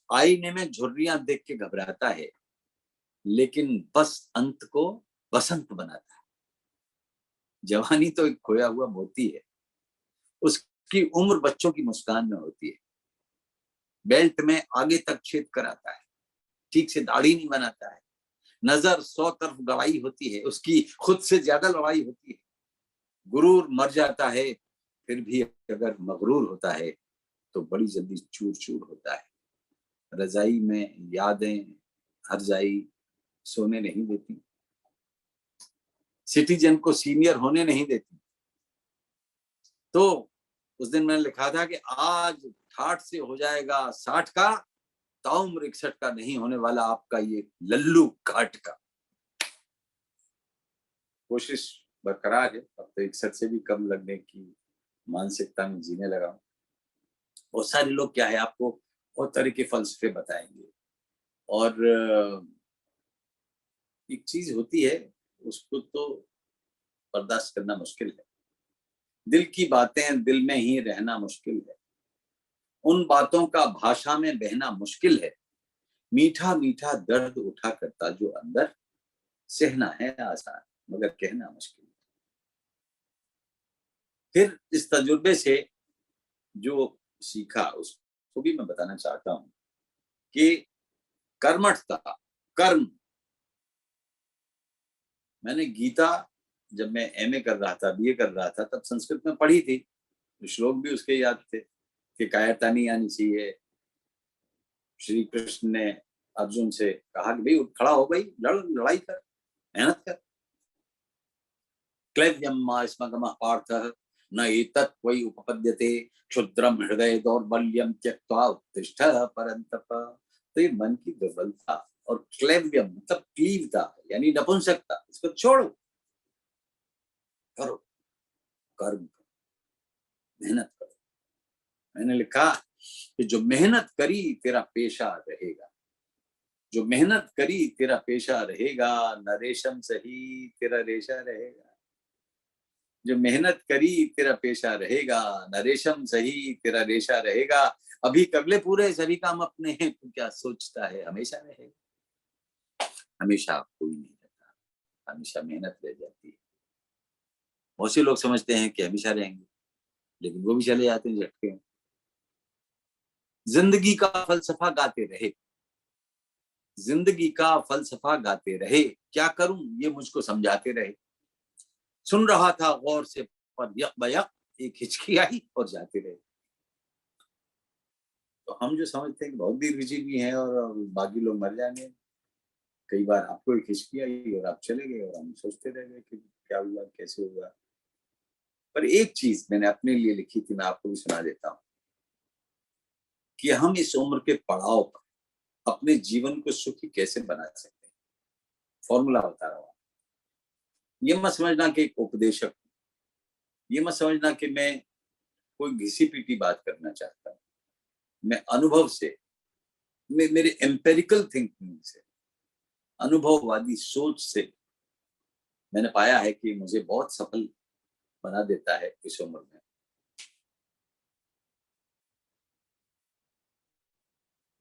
आईने में झुर्रियां देख के घबराता है, लेकिन बस अंत को बसंत बनाता है। जवानी तो एक खोया हुआ मोती है, उसकी उम्र बच्चों की मुस्कान में होती है। बेल्ट में आगे तक छेद कराता है, ठीक से दाढ़ी नहीं बनाता है, नजर 100 तरफ गवाही होती है, उसकी खुद से ज्यादा लड़ाई होती है। गुरूर मर जाता है, फिर भी अगर मगरूर होता है तो बड़ी जल्दी चूर चूर होता है। रजाई में यादें हरजाई सोने नहीं देती, सिटीजन को सीनियर होने नहीं देती। तो उस दिन मैंने लिखा था कि आज 60 से हो जाएगा 60 का, ताउम्र 61 का नहीं होने वाला आपका ये लल्लू घाट का। कोशिश बरकरार है, अब तो 61 से भी कम लगने की मानसिकता में जीने लगा हूं। बहुत सारे लोग क्या है आपको बहुत तरह के फलसफे बताएंगे, और एक चीज होती है उसको तो बर्दाश्त करना मुश्किल है। दिल की बातें दिल में ही रहना मुश्किल है, उन बातों का भाषा में बहना मुश्किल है। मीठा मीठा दर्द उठा करता जो अंदर, सहना है आसान मगर कहना मुश्किल। फिर इस तजुर्बे से जो सीखा उसको भी मैं बताना चाहता हूं कि कर्मठता, कर्म। मैंने गीता जब मैं एमए कर रहा था, बीए कर रहा था, तब संस्कृत में पढ़ी थी, श्लोक भी उसके याद थे कि कायरता नहीं आनी चाहिए। श्री कृष्ण ने अर्जुन से कहा कि भाई उठ खड़ा हो, भाई लड़ाई कर, मेहनत कर। क्लैव्यम स्मगम पार्थः न एतत् त्वयि उपपद्यते, क्षुद्रम हृदय दौर्बल्यम त्यक्त्वा उत्तिष्ठ परंतप। तो ये मन की दुर्बलता और क्लैव्यम मतलब क्लीवता यानी नपुंसकता, इसको छोड़ो, करो, कर्म करो, मेहनत करो। मैंने लिखा कि जो मेहनत करी तेरा पेशा रहेगा, जो मेहनत करी तेरा पेशा रहेगा, न रेशम सही तेरा रेशा रहेगा। जो मेहनत करी तेरा पेशा रहेगा, न रेशम सही तेरा रेशा रहेगा। अभी कर ले पूरे सभी काम अपने हैं, तू क्या सोचता है हमेशा रहेगा। हमेशा कोई नहीं रहता, हमेशा मेहनत रह जाती है। बहुत से लोग समझते हैं कि हमेशा रहेंगे, लेकिन वो भी चले जाते हैं झटके में। जिंदगी का फलसफा गाते रहे, जिंदगी का फलसफा गाते रहे, क्या करूं ये मुझको समझाते रहे। सुन रहा था गौर से पर यक बयक एक हिचकी आई और जाते रहे। तो हम जो समझते हैं कि बहुत दीर्घजीवी हैं और बाकी लोग मर जाएंगे, कई बार आपको एक हिचकी आई और आप चले गए और हम सोचते रह गए कि क्या हुआ, कैसे हुआ। पर एक चीज मैंने अपने लिए लिखी थी, मैं आपको भी सुना देता हूँ कि हम इस उम्र के पड़ाव पर अपने जीवन को सुखी कैसे बना सकते हैं। फॉर्मूला बता रहा हूँ। ये मत समझना कि एक उपदेशक, ये मत समझना कि मैं कोई घिसी पीटी बात करना चाहता हूँ। मैं अनुभव से, मेरे एम्पेरिकल थिंकिंग से, अनुभववादी सोच से मैंने पाया है कि मुझे बहुत सफल बना देता है इस उम्र में।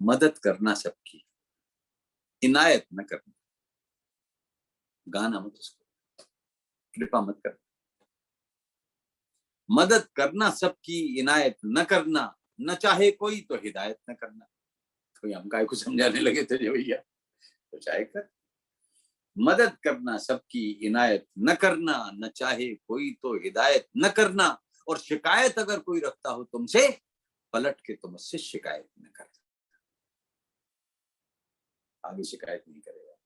मदद करना सबकी, इनायत न करना। गाना मत उसको, कृपा मत करना। मदद करना सबकी, इनायत न करना, न चाहे कोई तो हिदायत न करना। कोई हम काय को समझाने लगे थे भैया, तो चाहे कर। मदद करना सबकी, इनायत न करना, न चाहे कोई तो हिदायत न करना। और शिकायत अगर कोई रखता हो तुमसे, पलट के तुम उससे शिकायत न करना। आगे शिकायत नहीं करेगा,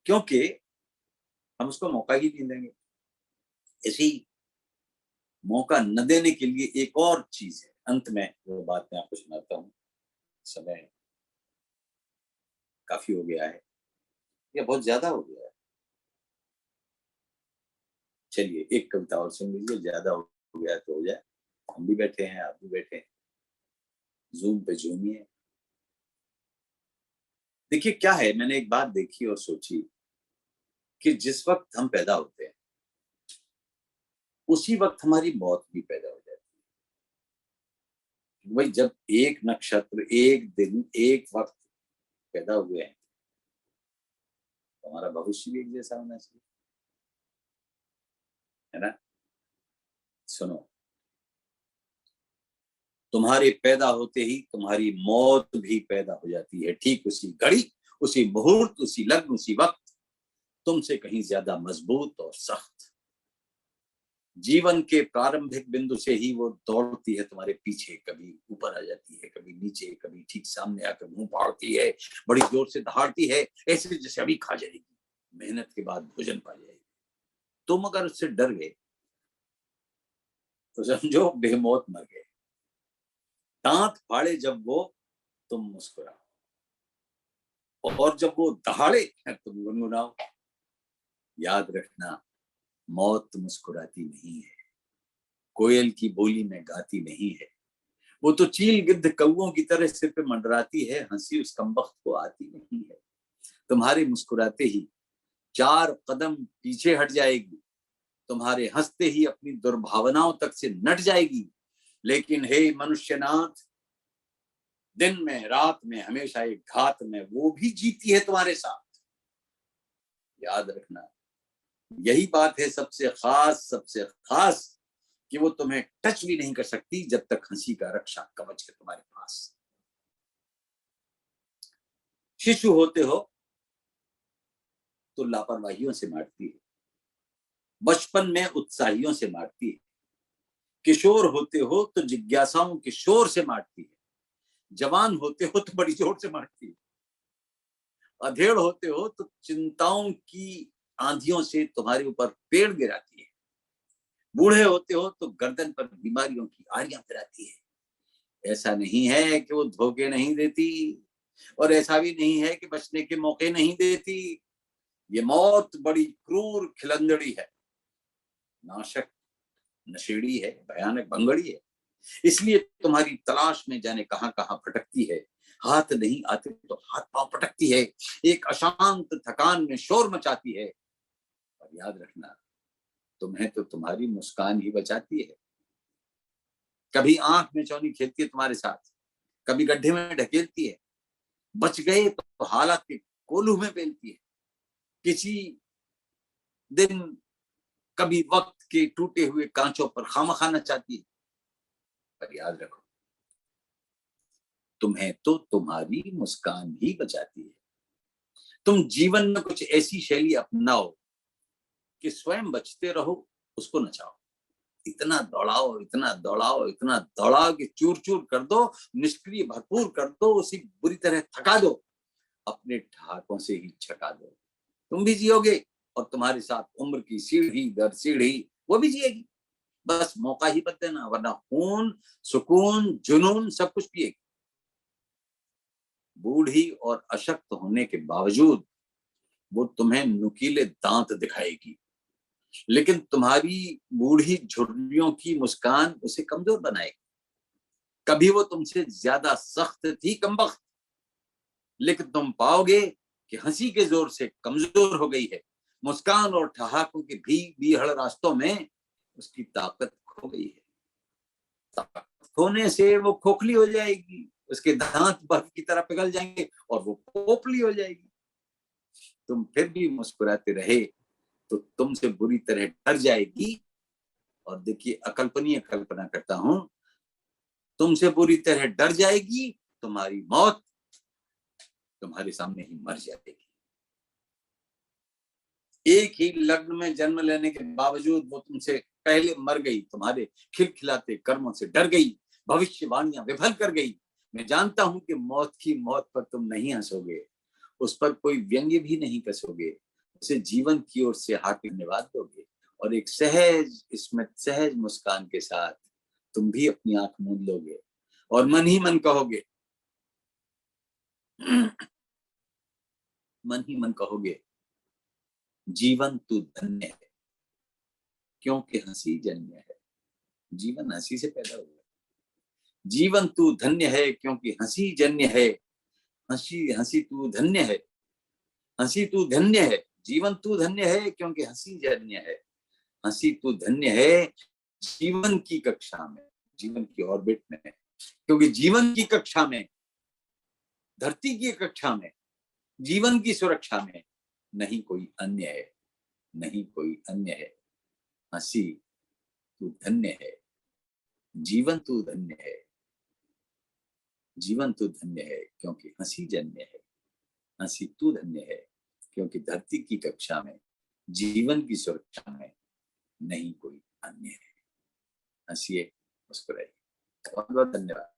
क्योंकि हम उसको मौका ही नहीं देंगे। ऐसी मौका न देने के लिए एक और चीज है। अंत में वो बात मैं आपको सुनाता हूँ। समय काफी हो गया है या बहुत ज्यादा हो गया है। चलिए एक कविता और सुन लीजिए, ज्यादा हो गया तो हो जाए। हम भी बैठे हैं, आप भी बैठे हैं, जूम पे झूमिए। देखिए क्या है, मैंने एक बात देखी और सोची कि जिस वक्त हम पैदा होते हैं उसी वक्त हमारी मौत भी पैदा हो जाती है। भाई जब एक नक्षत्र, एक दिन, एक वक्त पैदा हुए हैं तो हमारा भविष्य भी एक जैसा होना चाहिए, है ना। सुनो, तुम्हारे पैदा होते ही तुम्हारी मौत भी पैदा हो जाती है, ठीक उसी घड़ी, उसी मुहूर्त, उसी लग्न, उसी वक्त, तुमसे कहीं ज्यादा मजबूत और सख्त। जीवन के प्रारंभिक बिंदु से ही वो दौड़ती है तुम्हारे पीछे, कभी ऊपर आ जाती है, कभी नीचे, कभी ठीक सामने आकर मुंह फाड़ती है, बड़ी जोर से दहाड़ती है, ऐसे जैसे अभी खा जाएगी, मेहनत के बाद भोजन पा जाएगी। तुम अगर उससे डर गए तो समझो बेमौत मर गए। दांत फाड़े जब वो, तुम मुस्कुराओ, और जब वो दहाड़े तुम गुनगुनाओ। याद रखना, मौत मुस्कुराती नहीं है, कोयल की बोली में गाती नहीं है। वो तो चील गिद्ध कौओं की तरह सिर पे मंडराती है, हंसी उस कमबख्त को आती नहीं है। तुम्हारे मुस्कुराते ही 4 कदम पीछे हट जाएगी, तुम्हारे हंसते ही अपनी दुर्भावनाओं तक से नट जाएगी। लेकिन हे मनुष्यनाथ, दिन में, रात में, हमेशा एक घात में वो भी जीती है तुम्हारे साथ। याद रखना, यही बात है सबसे खास कि वो तुम्हें टच भी नहीं कर सकती जब तक हंसी का रक्षा कवच है तुम्हारे पास। शिशु होते हो तो लापरवाहियों से मारती है, बचपन में उत्साहियों से मारती है, किशोर होते हो तो जिज्ञासाओं के शोर से मारती है, जवान होते हो तो बड़ी जोर से मारती है, अधेड़ होते हो तो चिंताओं की आंधियों से तुम्हारे ऊपर पेड़ गिराती है, बूढ़े होते हो तो गर्दन पर बीमारियों की आड़ियां फिराती है। ऐसा नहीं है कि वो धोखे नहीं देती, और ऐसा भी नहीं है कि बचने के मौके नहीं देती। ये मौत बड़ी क्रूर खिलंदड़ी है, नाशक नशेड़ी है, भयानक भंगड़ी है। इसलिए तुम्हारी तलाश में जाने कहां कहां भटकती है, हाथ नहीं आते तो हाथ पांव पटकती है, एक अशांत थकान में शोर मचाती है। और याद रखना, तुम्हें तो तुम्हारी मुस्कान ही बचाती है। कभी आंख में चौनी खेलती है तुम्हारे साथ, कभी गड्ढे में ढकेलती है, बच गए तो हालात के कोल्हू में पेलती है। किसी दिन कभी वक्त के टूटे हुए कांचों पर खामखा नचाती है। पर याद रखो, तुम्हें तो तुम्हारी मुस्कान ही बचाती है। तुम जीवन में कुछ ऐसी शैली अपनाओ कि स्वयं बचते रहो, उसको नचाओ। इतना दौड़ाओ, इतना दौड़ाओ, इतना दौड़ाओ कि चूर चूर कर दो, निष्क्रिय भरपूर कर दो, उसी बुरी तरह थका दो, अपने ठहाकों से ही छका दो। तुम भी जियोगे और तुम्हारे साथ उम्र की सीढ़ी दर सीढ़ी वो भी जिएगी। बस मौका ही मत देना, वरना खून, सुकून, जुनून सब कुछ पिएगी। बूढ़ी और अशक्त होने के बावजूद वो तुम्हें नुकीले दांत दिखाएगी, लेकिन तुम्हारी बूढ़ी झुर्रियों की मुस्कान उसे कमजोर बनाएगी। कभी वो तुमसे ज्यादा सख्त थी कमबख्त, लेकिन तुम पाओगे कि हंसी के जोर से कमजोर हो गई है। मुस्कान और ठहाकों के बीहड़ रास्तों में उसकी ताकत खो गई है। ताकत खोने से वो खोखली हो जाएगी, उसके दांत बर्फ की तरह पिघल जाएंगे और वो पोपली हो जाएगी। तुम फिर भी मुस्कुराते रहे तो तुमसे बुरी तरह डर जाएगी। और देखिए, अकल्पनीय कल्पना करता हूं, तुमसे बुरी तरह डर जाएगी, तुम्हारी मौत तुम्हारे सामने ही मर जाएगी। एक ही लग्न में जन्म लेने के बावजूद वो तुमसे पहले मर गई, तुम्हारे खिलखिलाते कर्मों से डर गई, भविष्यवाणियां विफल कर गई। मैं जानता हूं कि मौत की मौत पर तुम नहीं हंसोगे, उस पर कोई व्यंग्य भी नहीं कसोगे, उसे जीवन की ओर से हाथ धन्यवाद दोगे और एक सहज स्मित, सहज मुस्कान के साथ तुम भी अपनी आंख मूंद लोगे और मन ही मन कहोगे, मन ही मन कहोगे, जीवन तू धन्य है क्योंकि हंसी जन्य है। जीवन हंसी से पैदा हुआ। जीवन तू धन्य है क्योंकि हंसी जन्य है। हंसी हंसी तू धन्य है, हंसी तू धन्य है। जीवन तू धन्य है क्योंकि हंसी जन्य है। हंसी तू धन्य है जीवन की कक्षा में, जीवन की ऑर्बिट में, क्योंकि जीवन की कक्षा में, धरती की कक्षा में, जीवन की सुरक्षा में नहीं कोई अन्य है, नहीं कोई अन्य है। हंसी तू धन्य है, जीवन तू धन्य है। जीवन तू धन्य है क्योंकि हंसी जन्य है। हंसी तू धन्य है क्योंकि धरती की कक्षा में, जीवन की सुरक्षा में नहीं कोई अन्य है। हंसिए, मुस्कुराइए। बहुत बहुत धन्यवाद।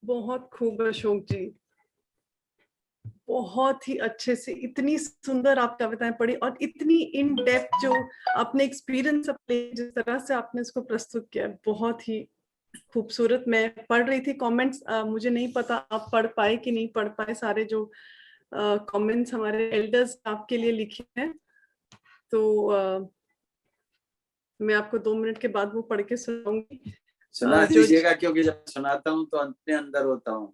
बहुत खूब अशोक जी, बहुत ही अच्छे से इतनी सुंदर आप कविताएं पढ़ी और इतनी इन डेप्थ जो आपने एक्सपीरियंस अपने जिस तरह से आपने इसको प्रस्तुत किया, बहुत ही खूबसूरत। मैं पढ़ रही थी कमेंट्स, मुझे नहीं पता आप पढ़ पाए कि नहीं पढ़ पाए सारे जो कमेंट्स हमारे एल्डर्स आपके लिए लिखे हैं, तो मैं आपको 2 मिनट के बाद वो पढ़ के सुनाऊंगी। सुना दीजिएगा, क्योंकि जब सुनाता हूँ तो अपने अंदर होता हूँ,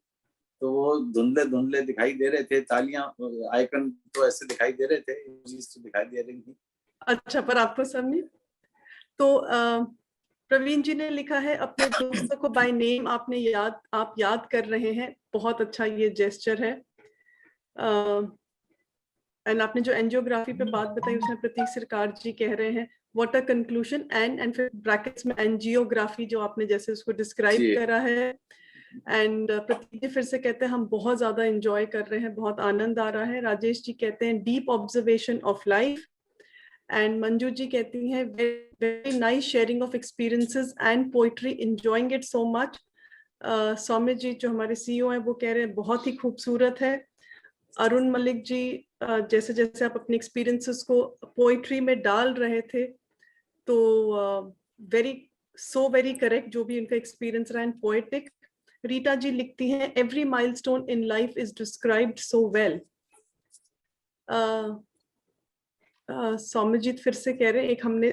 तो वो धुंधले धुंधले दिखाई दे रहे थे, तालियां आइकन तो ऐसे दिखाई दे रहे थे, चीज तो दिखाई दे रही थी। अच्छा, पर आपको सब नहीं। तो प्रवीण जी ने लिखा है, अपने दोस्तों को बाय नेम आप याद कर रहे हैं, बहुत अच्छा ये जेस्चर है। एंड आपने जो एंजियोग्राफी पे बात बताई उसमें प्रतीक सरकार जी कह रहे हैं व्हाट अ कंक्लूजन, एंड फिर ब्रैकेट्स में एंजियोग्राफी जो आपने जैसे उसको डिस्क्राइब करा है। एंड प्रतीक जी फिर से कहते हैं हम बहुत ज्यादा एंजॉय कर रहे हैं, बहुत आनंद आ रहा है। राजेश जी कहते हैं deep observation of life. And Manju ji कहती हैं very nice sharing of experiences and poetry, enjoying it so much. Saumya ji जो हमारे सीईओ हैं वो कह रहे हैं बहुत ही खूबसूरत है। अरुण मलिक जी, जैसे जैसे आप अपने एक्सपीरियंसेस को पोइट्री में डाल रहे थे तो वेरी करेक्ट, जो भी उनका एक्सपीरियंस रहा एंड पोएटिक। रीटा जी लिखती हैं every milestone in life is described so well. Soumyajit फिर से कह रहे हैं, एक हमने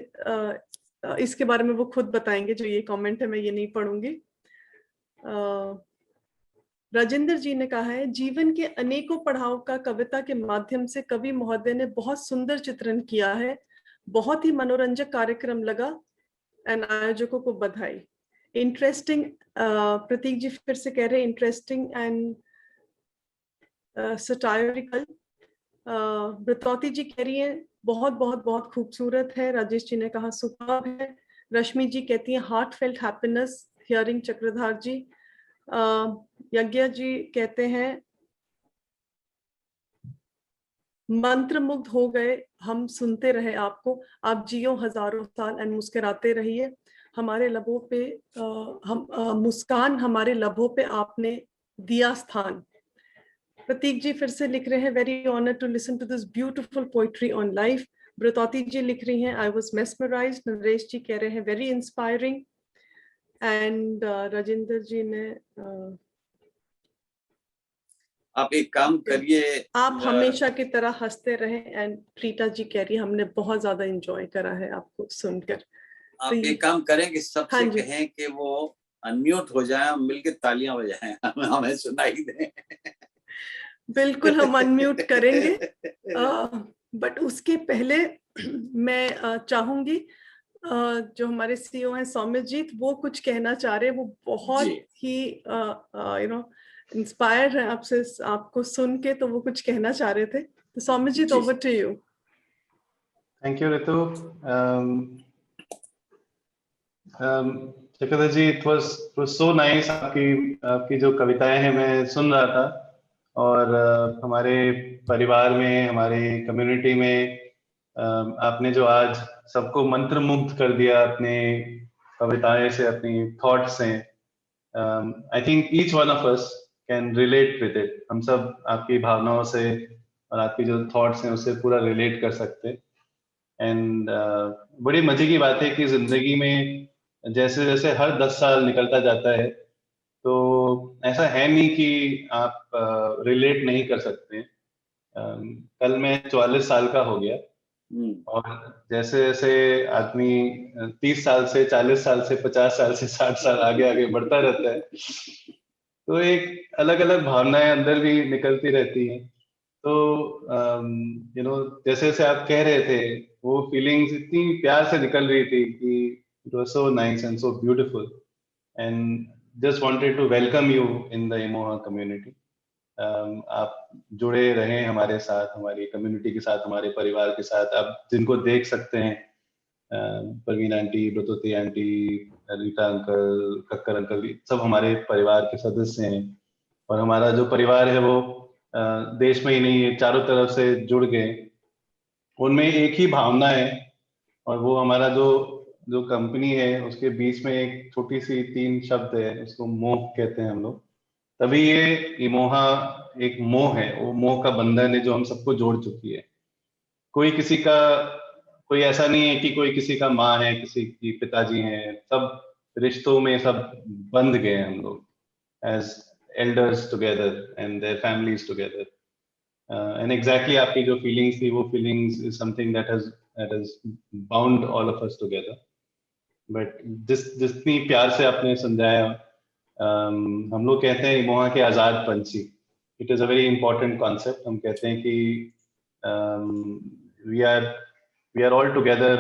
इसके बारे में वो खुद बताएंगे, जो ये कमेंट है मैं ये नहीं पढ़ूंगी। राजेंद्र जी ने कहा है जीवन के अनेकों पड़ाव का कविता के माध्यम से कवि महोदय ने बहुत सुंदर चित्रण किया है, बहुत ही मनोरंजक कार्यक्रम लगा एंड आयोजकों को बधाई। इंटरेस्टिंग, प्रतीक जी फिर से कह रहे हैं इंटरेस्टिंग एंड सटायरिकल। ब्रतौती जी कह रही है बहुत बहुत बहुत खूबसूरत है। राजेश जी ने कहा सुपर्ब है। रश्मि जी कहती है हार्ट फेल्ट हैप्पीनेस हियरिंग चक्रधार जी। यज्ञ जी कहते हैं मंत्र मुग्ध हो गए, हम सुनते रहे आपको। आप जियो हजारों साल एंड मुस्कुराते रहिए। हमारे लबों पे मुस्कान हमारे लबों पे आपने दिया स्थान। प्रतीक जी फिर से लिख रहे हैं, very honour to listen to this beautiful poetry on life. Bratati ji लिख रही हैं, I was mesmerised. Naresh ji कह रहे हैं, very inspiring. And Rajendra ji ने आप एक काम करिए, आप हमेशा की तरह हंसते रहे। एंड प्रीता जी कह रही है, हमने बहुत ज्यादा एंजॉय करा है आपको सुनकर। आप एक काम करें कि सबसे हाँ कहें कि वो अनम्यूट हो जाए, हम मिलके तालियां बजाएं, हमें सुनाई दें। बिल्कुल हम अनम्यूट करेंगे। बट उसके पहले मैं चाहूंगी जो हमारे सीईओ हैं सौम्यजीत, वो कुछ कहना चाह रहे हैं। वो बहुत ही इंस्पायर है आपसे, आपको सुन के, तो वो कुछ कहना चाह रहे थे। तो Soumyajit, over to you. Thank you Ritu. Chakradhar ji, it was so nice. आपकी जो कविताएं हैं मैं सुन रहा था, और हमारे परिवार में, हमारे कम्युनिटी में आपने जो आज सबको मंत्रमुग्ध कर दिया अपने कविताएं से, अपनी थॉट्स से। I think each one of us can relate with it. हम सब आपकी भावनाओं से और आपकी जो थॉट्स हैं उससे पूरा रिलेट कर सकते हैं। एंड बड़ी मजे की बात है कि जिंदगी में जैसे जैसे हर 10 साल निकलता जाता है, तो ऐसा है नहीं कि आप रिलेट नहीं कर सकते। कल मैं 44 साल का हो गया, और जैसे जैसे आदमी 30 साल से, 40 साल से, 50 साल से 60 साल आगे आगे बढ़ता रहता है, तो एक अलग अलग भावनाएं अंदर भी निकलती रहती हैं। तो जैसे जैसे आप कह रहे थे, वो फीलिंग्स इतनी प्यार से निकल रही थी कि it was so nice and so beautiful, and just wanted to welcome you in the Emoha community. आप जुड़े रहें हमारे साथ, हमारी कम्युनिटी के साथ, हमारे परिवार के साथ। आप जिनको देख सकते हैं, Parveen aunty, Bratati aunty, Rita uncle, Kakkar uncle, सब हमारे परिवार के सदस्य हैं। और हमारा जो परिवार है वो देश में ही नहीं है, चारों तरफ से जुड़ गए। उनमें एक ही भावना है, और वो हमारा जो जो कंपनी है उसके बीच में एक छोटी सी 3 शब्द है, उसको मोह कहते हैं हम लोग। तभी ये इमोहा एक मोह है, वो मोह का बंधन है जो हम सबको जोड़ चुकी है। कोई ऐसा नहीं है कि कोई किसी का माँ है, किसी की पिताजी हैं। सब रिश्तों में सब बंध गए हम लोग, as elders together and their families together. And exactly आपकी जो फीलिंग्स थी, वो feelings is something that has bound all of us together. But जितनी प्यार से आपने समझाया, हम लोग कहते हैं इमोहा के आजाद पंछी। It is a very important concept. हम कहते हैं कि we are all together,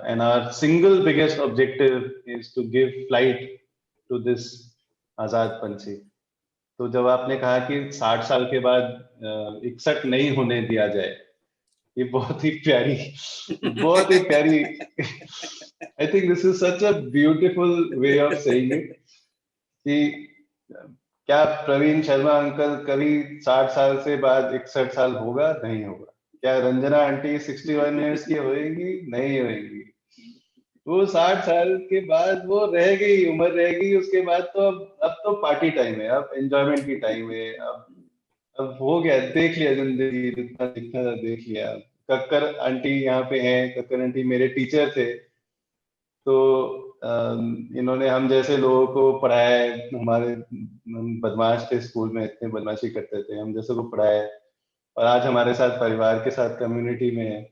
and our single biggest objective is to give flight to this आजाद पंछी। तो जब आपने कहा कि 60 साल के बाद 61 नहीं होने दिया जाए, ये बहुत ही प्यारी I think this is such a beautiful way of saying it, कि क्या प्रवीण शर्मा अंकल कभी 60 साल से बाद 61 साल होगा? नहीं होगा। क्या रंजना आंटी 61 ईयर्स की होएंगी? नहीं होएंगी। वो 60 साल के बाद वो रह गई, उम्र रह गई। उसके बाद तो अब तो पार्टी टाइम है, अब एंजॉयमेंट की टाइम है। अब हो गया, देख लिया जिंदगी, जितना दिखना था देख लिया। कक्कर आंटी यहाँ पे हैं। कक्कर आंटी मेरे टीचर थे, तो इन्होंने हम जैसे लोगों को पढ़ाया है। हम बदमाश थे स्कूल में, इतने बदमाशी करते थे, हम जैसे को पढ़ाया है, और आज हमारे साथ परिवार के साथ कम्युनिटी में है।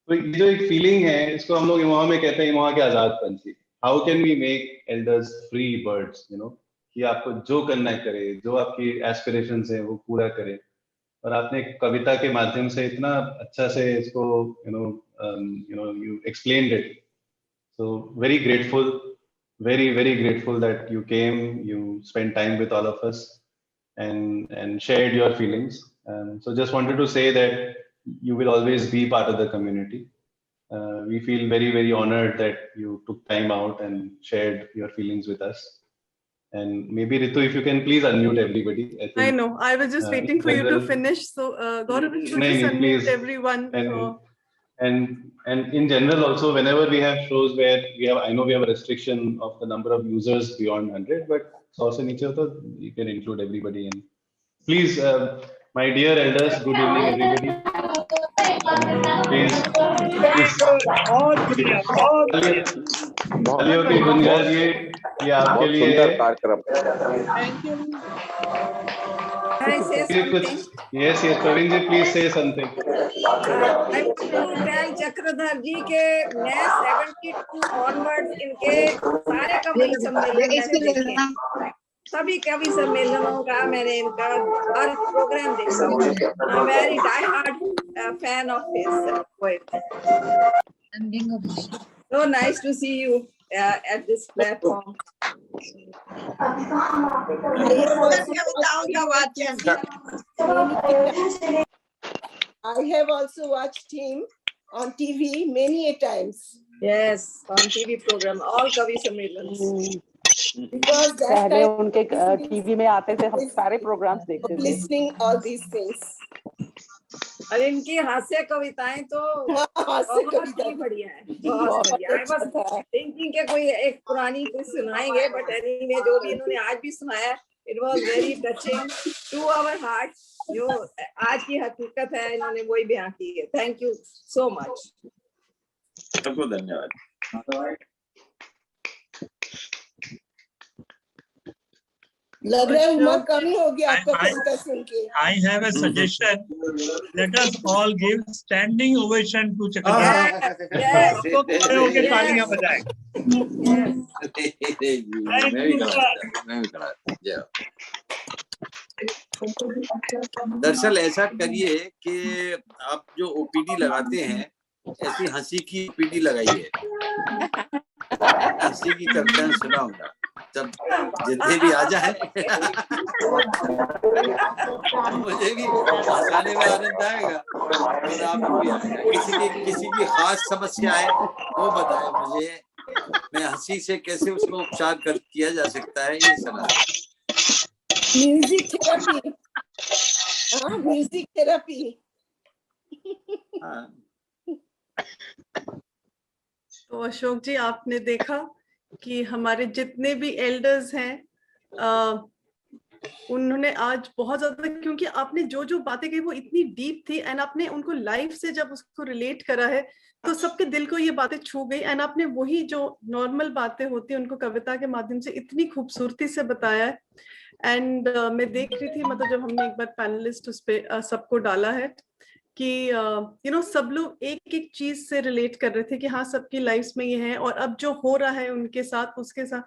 तो ये जो एक फीलिंग है, इसको हम लोग इमोहा में कहते हैं, इमोहा के आजाद पंछी। How can we make elders free birds, कि आपको जो करना है करे, जो आपकी एस्पिरेशंस है वो पूरा करे। और आपने कविता के माध्यम से इतना अच्छा से इसको you explained it. So very grateful, very grateful that you came, you spent time with all of us, and shared your feelings. So just wanted to say that you will always be part of the community. We feel very honored that you took time out and shared your feelings with us. And maybe Ritu, if you can please unmute everybody. I know. I was just waiting for you to finish. So Gaurav, if you could just unmute everyone. And in general also, whenever we have shows where we have, I know we have a restriction of the number of users beyond 100, but also you can include everybody in. Please, my dear elders, good evening everybody. Please. की गुंजाइश ये आपके लिए Thank you. Can I say something? Yes, Praveen ji, please say something. I want to tell Chakradhar ji के मैं 72 onwards इनके सारे कवि सम्मेलन मैंने देखे, सभी कवि सम्मेलनों का मैंने इनका हर प्रोग्राम देखा हूँ. I'm very die-hard fan of his poet. So nice to see you at this platform. I have also watched him on TV many a times. Yes, on TV program, all Kavi Sammelans. Because that पहले time उनके TV में आते थे, हम सारे programmes देखते थे. listening all these things. और इनकी हास्य कविताएं तो बहुत ही बढ़िया है, बहुत बढ़िया. I was thinking कि कोई एक पुरानी कुछ सुनाएंगे, but anyway जो भी इन्होंने आज भी सुनाया, it was very touching to our heart. जो आज की हकीकत है इन्होंने वही बयां की है. Thank you so much. सबको धन्यवाद. लग रहा है उम्र कम ही होगी आपका कविता सुन के. I have a suggestion. Let us all give standing ovation to Chakradhar. Yes. सबको खड़े होकर तालियां बजाएं. दरअसल ऐसा करिए कि आप जो ओपीडी लगाते हैं, ऐसी हंसी की ओपीडी लगाइए. हंसी की कविताएं सुना होगा, जब जितने भी आ जाए मुझे भी हंसाने में आनंद आएगा और आपको भी आएगा. किसी की खास समस्या है वो बताए मुझे, मैं हंसी से कैसे उसको उपचार किया जा सकता है, ये सलाह. Music therapy. हाँ, म्यूजिक थेरेपी. तो अशोक जी, आपने देखा कि हमारे जितने भी एल्डर्स हैं उन्होंने आज बहुत ज्यादा, क्योंकि आपने जो जो बातें कही वो इतनी डीप थी एंड आपने उनको लाइफ से जब उसको रिलेट करा है तो सबके दिल को ये बातें छू गई एंड आपने वही जो नॉर्मल बातें होती हैं उनको कविता के माध्यम से इतनी खूबसूरती से बताया है. एंड मैं देख रही थी, मतलब जब हमने एक बार पैनलिस्ट उस पे सबको डाला है कि सब लोग एक एक चीज से रिलेट कर रहे थे कि हाँ सबकी लाइफ में ये है और अब जो हो रहा है उनके साथ उसके साथ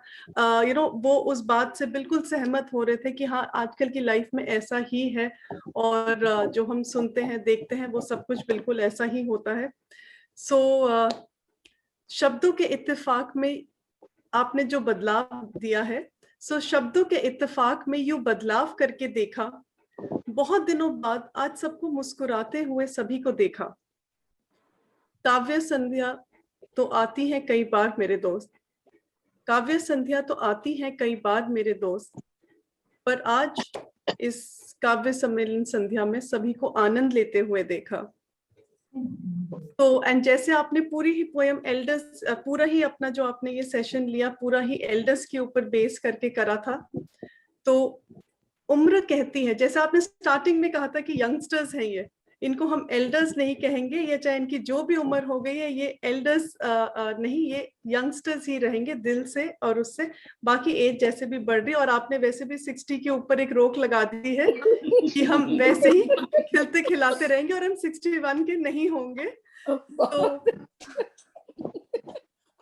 वो उस बात से बिल्कुल सहमत हो रहे थे कि हाँ आजकल की लाइफ में ऐसा ही है और जो हम सुनते हैं देखते हैं वो सब कुछ बिल्कुल ऐसा ही होता है. सो शब्दों के इत्तेफाक में आपने जो बदलाव दिया है, सो शब्दों के इत्तेफाक में यूं बदलाव करके देखा, बहुत दिनों बाद आज सबको मुस्कुराते हुए सभी को देखा. काव्य संध्या तो आती है कई बार मेरे दोस्त, काव्य संध्या तो आती है कई बार मेरे दोस्त, पर आज इस काव्य सम्मेलन संध्या में सभी को आनंद लेते हुए देखा. तो एंड जैसे आपने पूरी ही पोएम एल्डर्स, पूरा ही अपना जो आपने ये सेशन लिया पूरा ही एल्डर्स के ऊपर बेस करके करा था, तो उम्र कहती है, जैसे आपने स्टार्टिंग में कहा था कि यंगस्टर्स हैं ये, इनको हम एल्डर्स नहीं कहेंगे, ये चाहे इनकी जो भी उम्र हो गई है ये एल्डर्स नहीं, ये यंगस्टर्स ही रहेंगे दिल से और उससे. बाकी एज जैसे भी बढ़ रही, और आपने वैसे भी 60 के ऊपर एक रोक लगा दी है कि हम वैसे ही खिलते खिलाते रहेंगे और हम 61 के नहीं होंगे. तो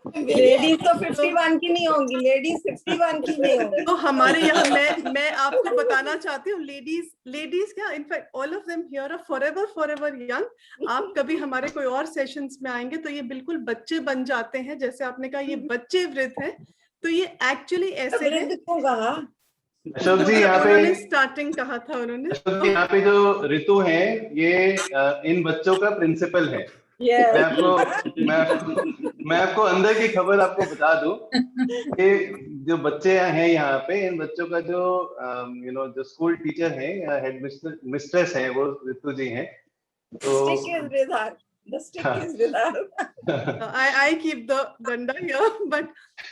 लेडीज तो 51 की नहीं होंगी, लेडीज 61 की नहीं होंगी. तो हमारे यहाँ मैं आपको बताना चाहती हूँ, लेडीज क्या, in fact all of them here are forever young. आप कभी हमारे कोई और सेशंस में आएंगे तो ये बिल्कुल बच्चे बन जाते हैं, जैसे आपने कहा ये बच्चे वृद्ध हैं, तो ये एक्चुअली ऐसे हैं. अशोक जी यहाँ पे स्टार्टिंग कहा था उन्होंने, यहाँ पे जो ऋतु है ये इन बच्चों का प्रिंसिपल है. Yes. मैं आपको अंदर की खबर आपको बता दूं कि जो बच्चे हैं यहाँ पे, इन बच्चों का जो जो स्कूल टीचर है या हेड मिस्ट्रेस है वो ऋतु जी हैं। तो Stick is with her. The stick is with her. I keep the डंडा here, but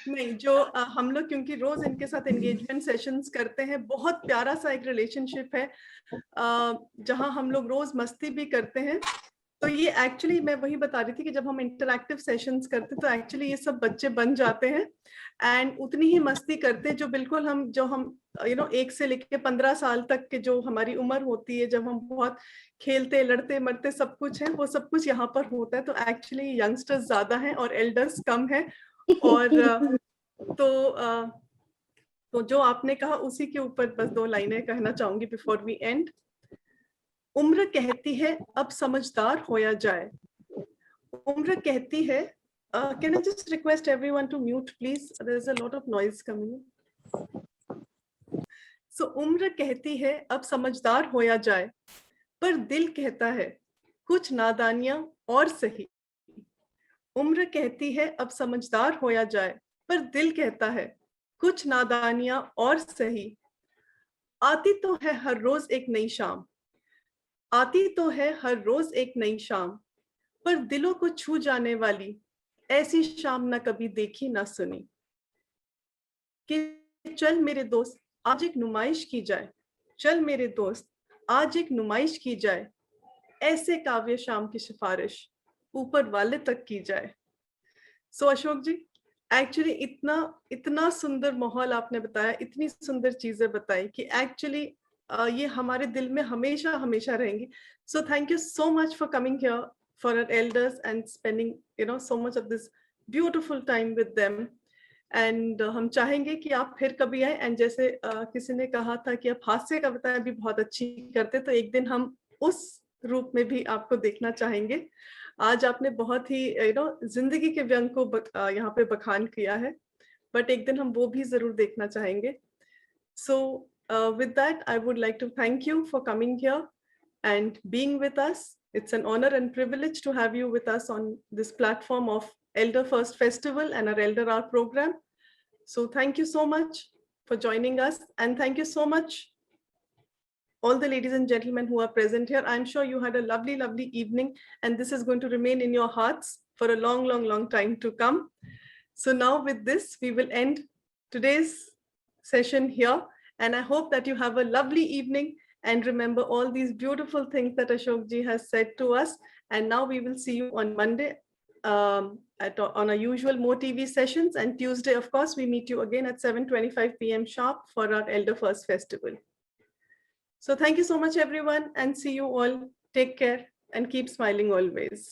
नहीं, जो हम लोग क्योंकि रोज इनके साथ एंगेजमेंट सेशंस करते हैं, बहुत प्यारा सा एक रिलेशनशिप है जहां हम लोग रोज मस्ती भी करते हैं। तो ये एक्चुअली मैं वही बता रही थी कि जब हम इंटरैक्टिव सेशंस करते तो एक्चुअली ये सब बच्चे बन जाते हैं एंड उतनी ही मस्ती करते जो बिल्कुल हम 1 से लेकर 15 साल तक के जो हमारी उम्र होती है, जब हम बहुत खेलते लड़ते मरते सब कुछ है, वो सब कुछ यहाँ पर होता है। तो एक्चुअली यंगस्टर्स ज्यादा हैं और एल्डर्स कम है। और तो जो आपने कहा उसी के ऊपर बस 2 लाइनें कहना चाहूंगी बिफोर वी एंड। उम्र कहती है अब समझदार होया जाए। उम्र कहती है, can I just request everyone to mute please? There's a lot of noise coming in. So उम्र कहती है अब समझदार होया जाए, पर दिल कहता है कुछ नादानियां और सही। उम्र कहती है अब समझदार होया जाए, पर दिल कहता है कुछ नादानियां और सही। आती तो है हर रोज एक नई शाम, आती तो है हर रोज एक नई शाम, पर दिलों को छू जाने वाली ऐसी शाम ना कभी देखी ना सुनी। कि चल मेरे दोस्त आज एक नुमाइश की जाए, चल मेरे दोस्त आज एक नुमाइश की जाए, ऐसे काव्य शाम की सिफारिश ऊपर वाले तक की जाए। सो अशोक जी, एक्चुअली इतना सुंदर माहौल आपने बताया, इतनी सुंदर चीजें बताई कि एक्चुअली ये हमारे दिल में हमेशा हमेशा रहेंगी। So thank you so much for coming here for our elders and spending so much of this beautiful time with them. And हम चाहेंगे कि आप फिर कभी आए। एंड जैसे किसी ने कहा था कि आप हास्य कविताएं भी बहुत अच्छी करते, तो एक दिन हम उस रूप में भी आपको देखना चाहेंगे। आज आपने बहुत ही जिंदगी के व्यंग को यहाँ पे बखान किया है, बट एक दिन हम वो भी जरूर देखना चाहेंगे। सो with that, I would like to thank you for coming here and being with us. It's an honor and privilege to have you with us on this platform of Elder First Festival and our Elder Hour program. So thank you so much for joining us, and thank you so much all the ladies and gentlemen who are present here. I'm sure you had a lovely, lovely evening, and this is going to remain in your hearts for a long, long, long time to come. So now with this, we will end today's session here. And I hope that you have a lovely evening and remember all these beautiful things that Ashok ji has said to us. And now we will see you on Monday on our usual More TV sessions. And Tuesday, of course, we meet you again at 7:25 p.m. sharp for our Elder First Festival. So thank you so much, everyone, and see you all. Take care and keep smiling always.